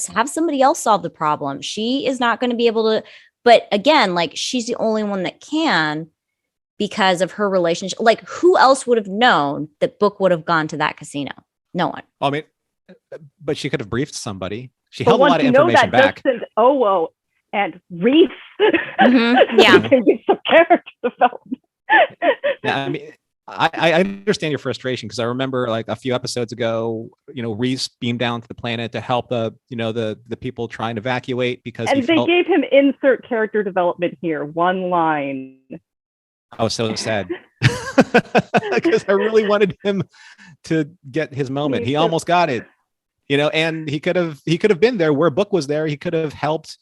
Have somebody else solve the problem. She is not going to be able to. But again, like she's the only one that can because of her relationship. Like who else would have known that Book would have gone to that casino? No one. I mean, but she could have briefed somebody. She held a lot of information back. Justin Owo and Reese. Yeah. Can be some character development. Yeah, I mean, I understand your frustration because I remember like a few episodes ago, Reese beamed down to the planet to help the people trying to evacuate because they gave him insert character development here. One line. I was so sad because I really wanted him to get his moment. He almost got it, and he could have been there where Book was there. He could have helped,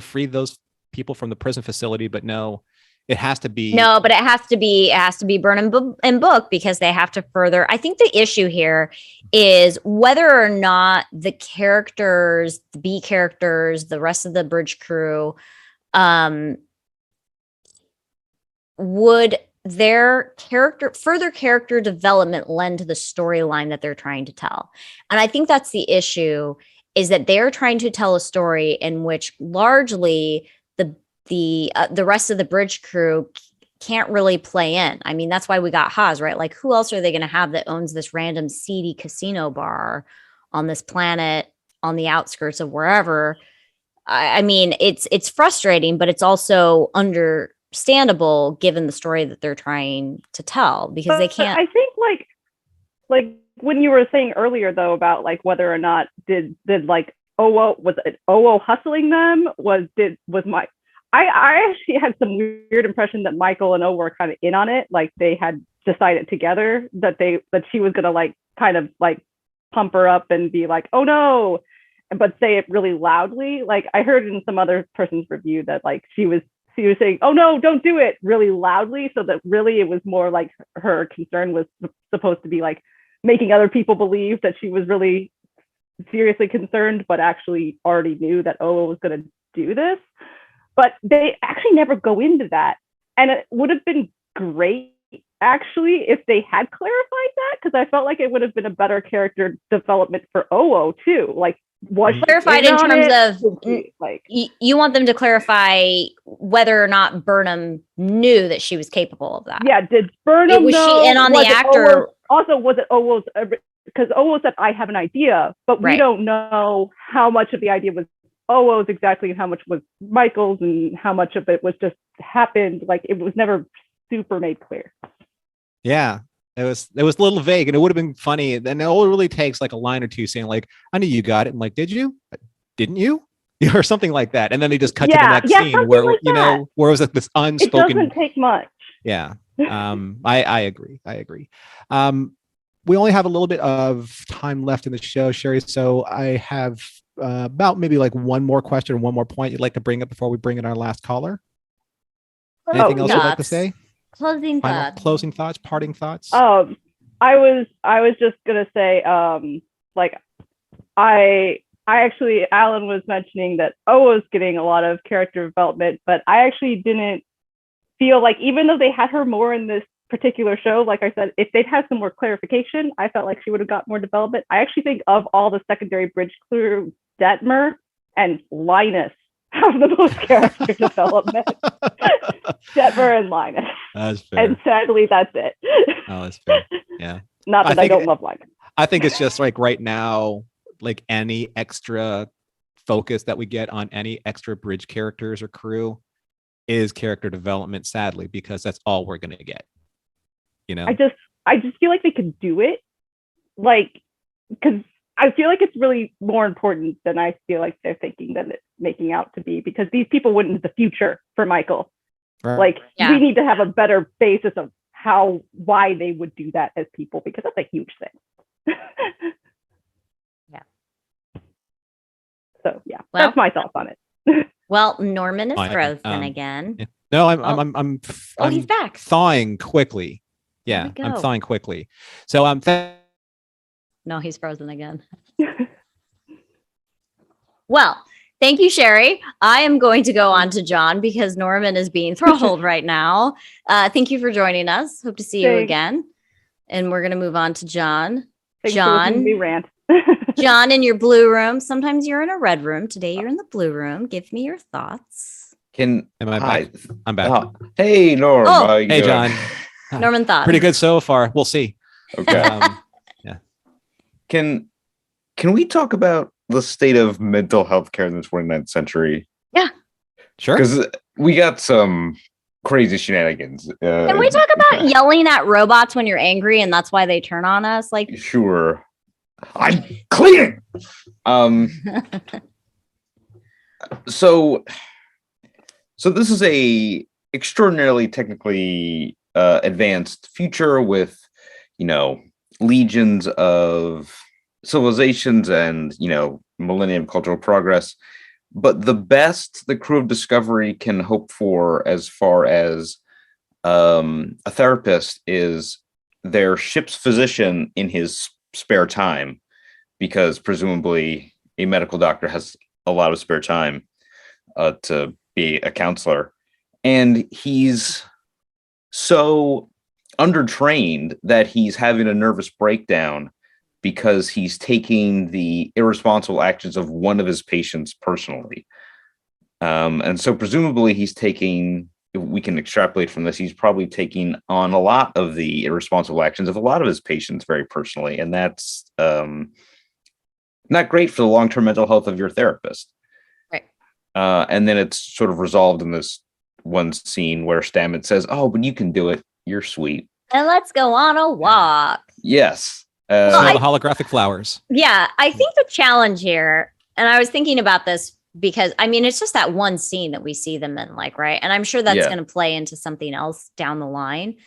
free those people from the prison facility. But no, it has to be. No, but it has to be Burnham and Book because they have to further. I think the issue here is whether or not the characters, the B characters, the rest of the bridge crew, would their further character development lend to the storyline that they're trying to tell. And I think that's the issue, is that they're trying to tell a story in which largely the rest of the bridge crew can't really play in. I mean, that's why we got Haas, right? Like who else are they going to have that owns this random seedy casino bar on this planet on the outskirts of wherever? I mean, it's frustrating, but it's also understandable given the story that they're trying to tell because they can't. I think like when you were saying earlier though about like whether or not did like Owo hustling them I actually had some weird impression that Michael and Owo were kind of in on it, like they had decided together that she was gonna like kind of like pump her up and be like, oh no, but say it really loudly. Like I heard in some other person's review that like she was saying, oh no, don't do it, really loudly, so that really it was more like her concern was supposed to be like making other people believe that she was really seriously concerned, but actually already knew that Owo was going to do this. But they actually never go into that. And it would have been great, actually, if they had clarified that, because I felt like it would have been a better character development for Owo, too. Like, was clarified in terms of like you want them to clarify whether or not Burnham knew that she was capable of that. Yeah, did Burnham was know? She in on the actor? Also, was it Owo's? Because Owo said, I have an idea, but we don't know how much of the idea was Owo's exactly and how much was Michael's and how much of it was just happened. Like, it was never super made clear. Yeah. It was a little vague, and it would have been funny. And all it really takes like a line or two saying like, I knew you got it. And like, did you? Didn't you? Or something like that. And then they just cut to the next scene where, like where it was like this unspoken. It doesn't take much. Yeah. I agree. we only have a little bit of time left in the show, Sherry. So I have about maybe like one more question, one more point you'd like to bring up before we bring in our last caller. Anything else you'd like to thoughts. say? Closing Final thoughts. closing thoughts, parting thoughts. I was just gonna say, like I actually, Alan was mentioning that O was getting a lot of character development, but I actually didn't feel like, even though they had her more in this particular show, like I said, if they'd had some more clarification, I felt like she would have got more development. I actually think of all the secondary bridge crew, Detmer and Linus have the most character development. Detmer and Linus. That's fair. And sadly, that's it. Oh, that's fair. Yeah. Not that I don't love Linus. I think it's just like right now, like any extra focus that we get on any extra bridge characters or crew is character development, sadly, because that's all we're gonna get. You know, I just feel like they could do it, like, because I feel like it's really more important than I feel like they're thinking that it's making out to be, because these people went into the future for Michael. Right. Like, Yeah. we need to have a better basis of why they would do that as people, because that's a huge thing. Yeah. So yeah, Well- that's my thoughts on it. Well, Norman is Fine. frozen again. yeah. No, I'm Oh, he's back. thawing quickly. There Yeah, we I'm go. thawing quickly. So No, he's frozen again. Well, thank you, Sherry. I am going to go on to John because Norman is being throttled right now. Thank you for joining us. Hope to see you Thanks. again. And we're going to move on to John. Thanks for John? listening to me rant. John, in your blue room. Sometimes you're in a red room. Today you're in the blue room. Give me your thoughts. am I Hi. back? I'm back. Hey, Norm. Oh. how you Hey, doing? John. Norman thoughts. Pretty good so far. We'll see. Okay. Yeah. Can we talk about the state of mental health care in the 29th century? Sure. Because we got some crazy shenanigans. Can we talk about yelling at robots when you're angry and that's why they turn on us? Like, Sure. I'm cleaning. So this is a extraordinarily technically advanced future with, legions of civilizations and, millennium of cultural progress. But the best the crew of Discovery can hope for as far as a therapist is their ship's physician in his spare time, because presumably a medical doctor has a lot of spare time to be a counselor. And he's so undertrained that he's having a nervous breakdown because he's taking the irresponsible actions of one of his patients personally. And so presumably he's taking, we can extrapolate from this, he's probably taking on a lot of the irresponsible actions of a lot of his patients very personally. And that's not great for the long-term mental health of your therapist. Right. And then it's sort of resolved in this one scene where Stamets says, "Oh, but you can do it. You're sweet." and let's go on a walk. Yes. Smell the holographic flowers. Yeah, I think the challenge here, and I was thinking about this because it's just that one scene that we see them in, like, right? And I'm sure that's Yeah. going to play into something else down the line.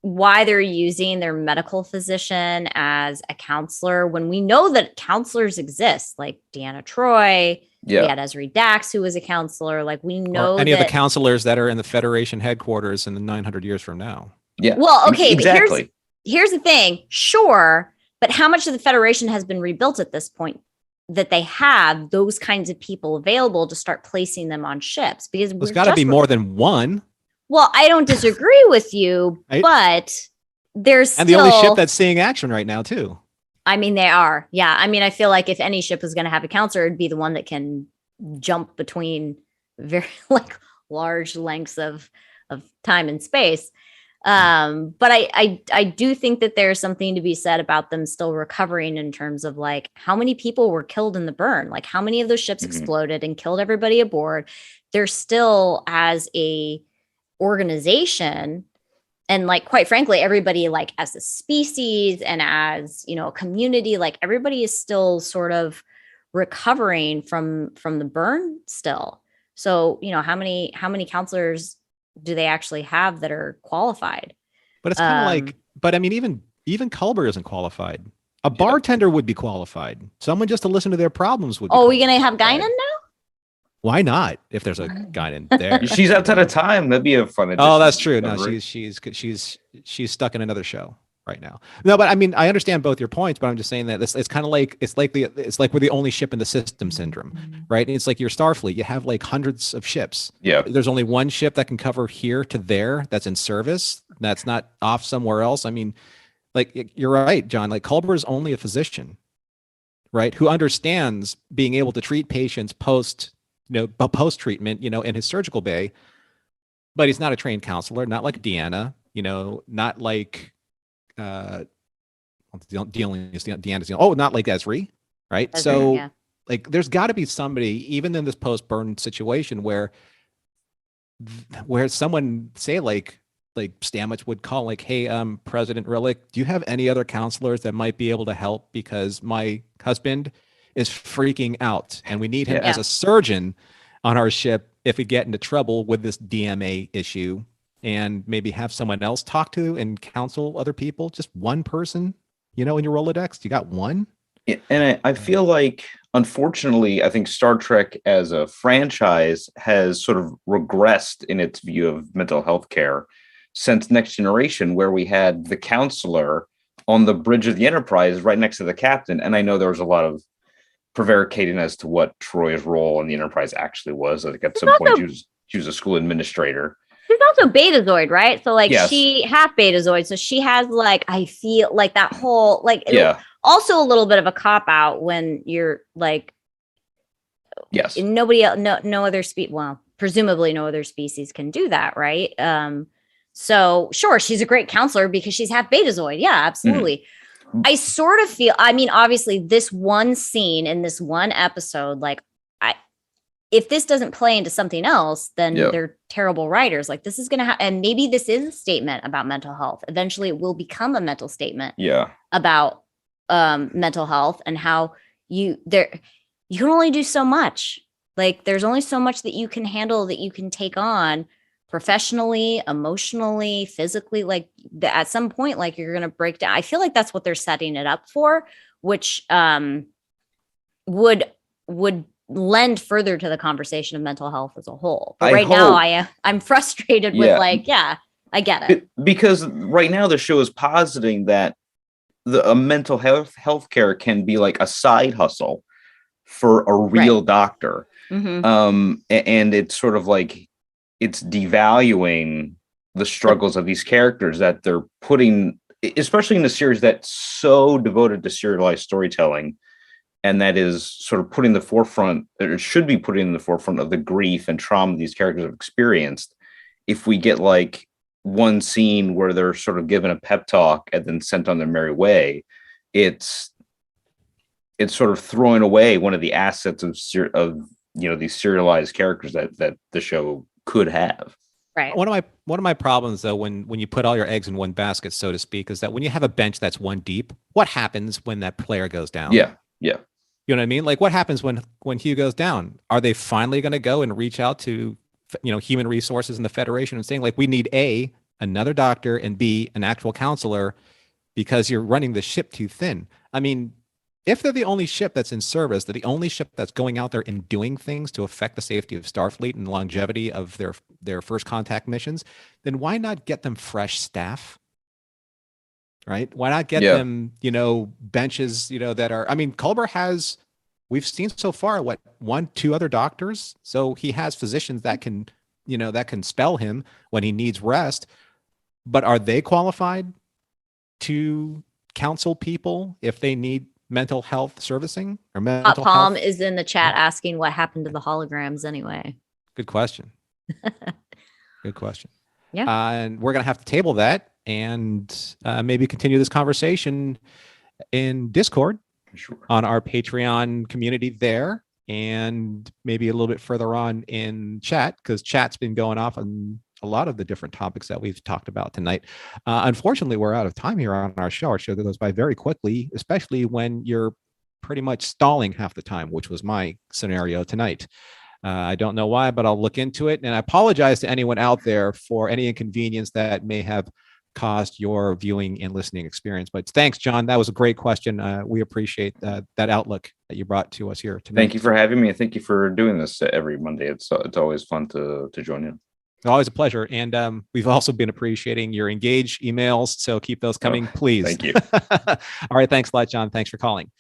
Why they're using their medical physician as a counselor when we know that counselors exist, like Deanna Troy, we Yeah. had Ezri Dax, who was a counselor. Like, we know Or any of that. the counselors that are in the Federation headquarters in the 900 years from now. Yeah. Well, okay, but Exactly. here's the thing. Sure, but how much of the Federation has been rebuilt at this point that they have those kinds of people available to start placing them on ships? Because There's we're got to just be more than one. Well, I don't disagree with you, Right. but there's And still. the only ship that's seeing action right now, too. They are. Yeah. I feel like if any ship was going to have a counselor, it'd be the one that can jump between very large lengths of time and space. But I do think that there's something to be said about them still recovering in terms of like how many people were killed in the burn, like how many of those ships Mhm. exploded and killed everybody aboard. They're still, as a organization, and like quite frankly, everybody, like as a species and as a community, like everybody is still sort of recovering from the burn still. So how many counselors do they actually have that are qualified? But it's kind of like But I mean, even Culber isn't qualified. A bartender would be qualified. Someone just to listen to their problems would be Oh, are we gonna have qualified. Guinan now? Why not? If there's a guy in there. She's outside of time. That'd be a fun addition. Oh, that's true. No, Discovery. she's stuck in another show right now. No, but I mean, I understand both your points, but I'm just saying that it's kind of like it's like we're the only ship in the system syndrome, right? It's like your Starfleet. You have like hundreds of ships. Yeah. There's only one ship that can cover here to there. That's in service. That's not off somewhere else. I mean, like you're right, John. Like Culber is only a physician, right? Who understands being able to treat patients post treatment, in his surgical bay. But he's not a trained counselor, not like Deanna, not like not like Esri, right? Esri, so yeah. like there's got to be somebody, even in this post-burn situation, where someone say like Stamets would call like, hey, President Rillick, do you have any other counselors that might be able to help, because my husband is freaking out and we need him as a surgeon on our ship if we get into trouble with this DMA issue, and maybe have someone else talk to and counsel other people. Just one person, in your Rolodex. You got one. Yeah, and I feel like, unfortunately, I think Star Trek as a franchise has sort of regressed in its view of mental health care since Next Generation, where we had the counselor on the bridge of the Enterprise right next to the captain. And I know there was a lot of prevaricating as to what Troy's role in the Enterprise actually was. I think at some point she was a school administrator. She's also Betazoid, right? So like Yes. she half Betazoid. So she has like, I feel like that whole like Yeah. also a little bit of a cop out when you're like Yes. nobody else, no other presumably no other species can do that, right? So sure, she's a great counselor because she's half Betazoid. Yeah, absolutely. I sort of feel, I mean, obviously this one scene in this one episode, like if this doesn't play into something else, then they're terrible writers. Like this is going to and maybe this is a statement about mental health. Eventually it will become a mental statement about mental health and how you can only do so much. Like there's only so much that you can handle, that you can take on professionally, emotionally, physically. Like at some point, like you're going to break down. I feel like that's what they're setting it up for, which would lend further to the conversation of mental health as a whole. But now I'm frustrated with I get it. Because right now the show is positing that a mental health care can be like a side hustle for a real doctor. Mm-hmm. And it's sort of like it's devaluing the struggles of these characters that they're putting, especially in a series that's so devoted to serialized storytelling, and that is sort of putting the forefront, or should be putting in the forefront of the grief and trauma these characters have experienced. If we get like one scene where they're sort of given a pep talk and then sent on their merry way, it's sort of throwing away one of the assets of these serialized characters that the show could have. Right. One of my problems though, when you put all your eggs in one basket, so to speak, is that when you have a bench that's one deep, what happens when that player goes down? Yeah. You know what I mean? Like what happens when Hugh goes down? Are they finally going to go and reach out to, human resources in the Federation and saying like, we need A, another doctor, and B, an actual counselor, because you're running the ship too thin? I mean, if they're the only ship that's in service, they're the only ship that's going out there and doing things to affect the safety of Starfleet and the longevity of their first contact missions, then why not get them fresh staff? Right? Why not get them, benches, that are, I mean, Culber has, we've seen so far, 1-2 other doctors. So he has physicians that can, that can spell him when he needs rest. But are they qualified to counsel people if they need mental health servicing or mental Palm health? is in the chat asking what happened to the holograms anyway. Good question. Good question. Yeah. And we're going to have to table that and maybe continue this conversation in Discord on our Patreon community there, and maybe a little bit further on in chat, because chat's been going off on a lot of the different topics that we've talked about tonight. Unfortunately, we're out of time here on our show. Our show goes by very quickly, especially when you're pretty much stalling half the time, which was my scenario tonight. I don't know why, but I'll look into it. And I apologize to anyone out there for any inconvenience that may have caused your viewing and listening experience. But thanks, John. That was a great question. We appreciate that outlook that you brought to us here tonight. Thank you for having me, and thank you for doing this every Monday. It's always fun to join you. Always a pleasure. And we've also been appreciating your engage emails. So keep those coming, please. Thank you. All right. Thanks a lot, John. Thanks for calling.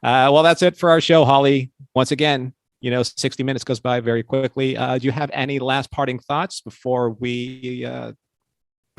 Well, that's it for our show, Holly. Once again, 60 minutes goes by very quickly. Do you have any last parting thoughts before we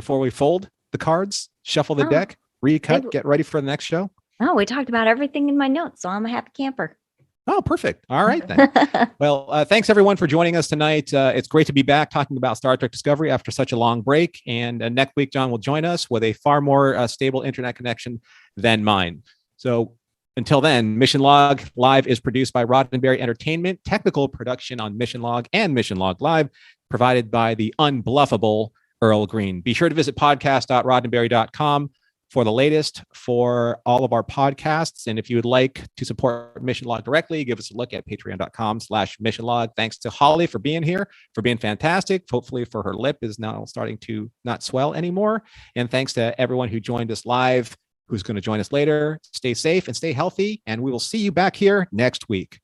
fold the cards, shuffle the deck, recut, get ready for the next show? Oh, we talked about everything in my notes, so I'm a happy camper. Oh, perfect. All right, then. Well, thanks everyone for joining us tonight. It's great to be back talking about Star Trek Discovery after such a long break. And next week, John will join us with a far more stable internet connection than mine. So until then, Mission Log Live is produced by Roddenberry Entertainment. Technical production on Mission Log and Mission Log Live provided by the unbluffable Earl Green. Be sure to visit podcast.roddenberry.com for the latest for all of our podcasts. And if you would like to support Mission Log directly, give us a look at patreon.com/Mission Log. Thanks to Holly for being here, for being fantastic. Hopefully for her lip is now starting to not swell anymore. And thanks to everyone who joined us live, who's going to join us later. Stay safe and stay healthy. And we will see you back here next week.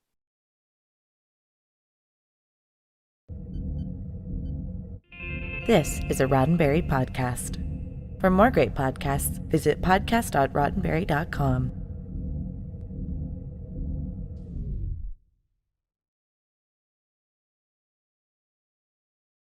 This is a Roddenberry podcast. For more great podcasts, visit podcast.roddenberry.com.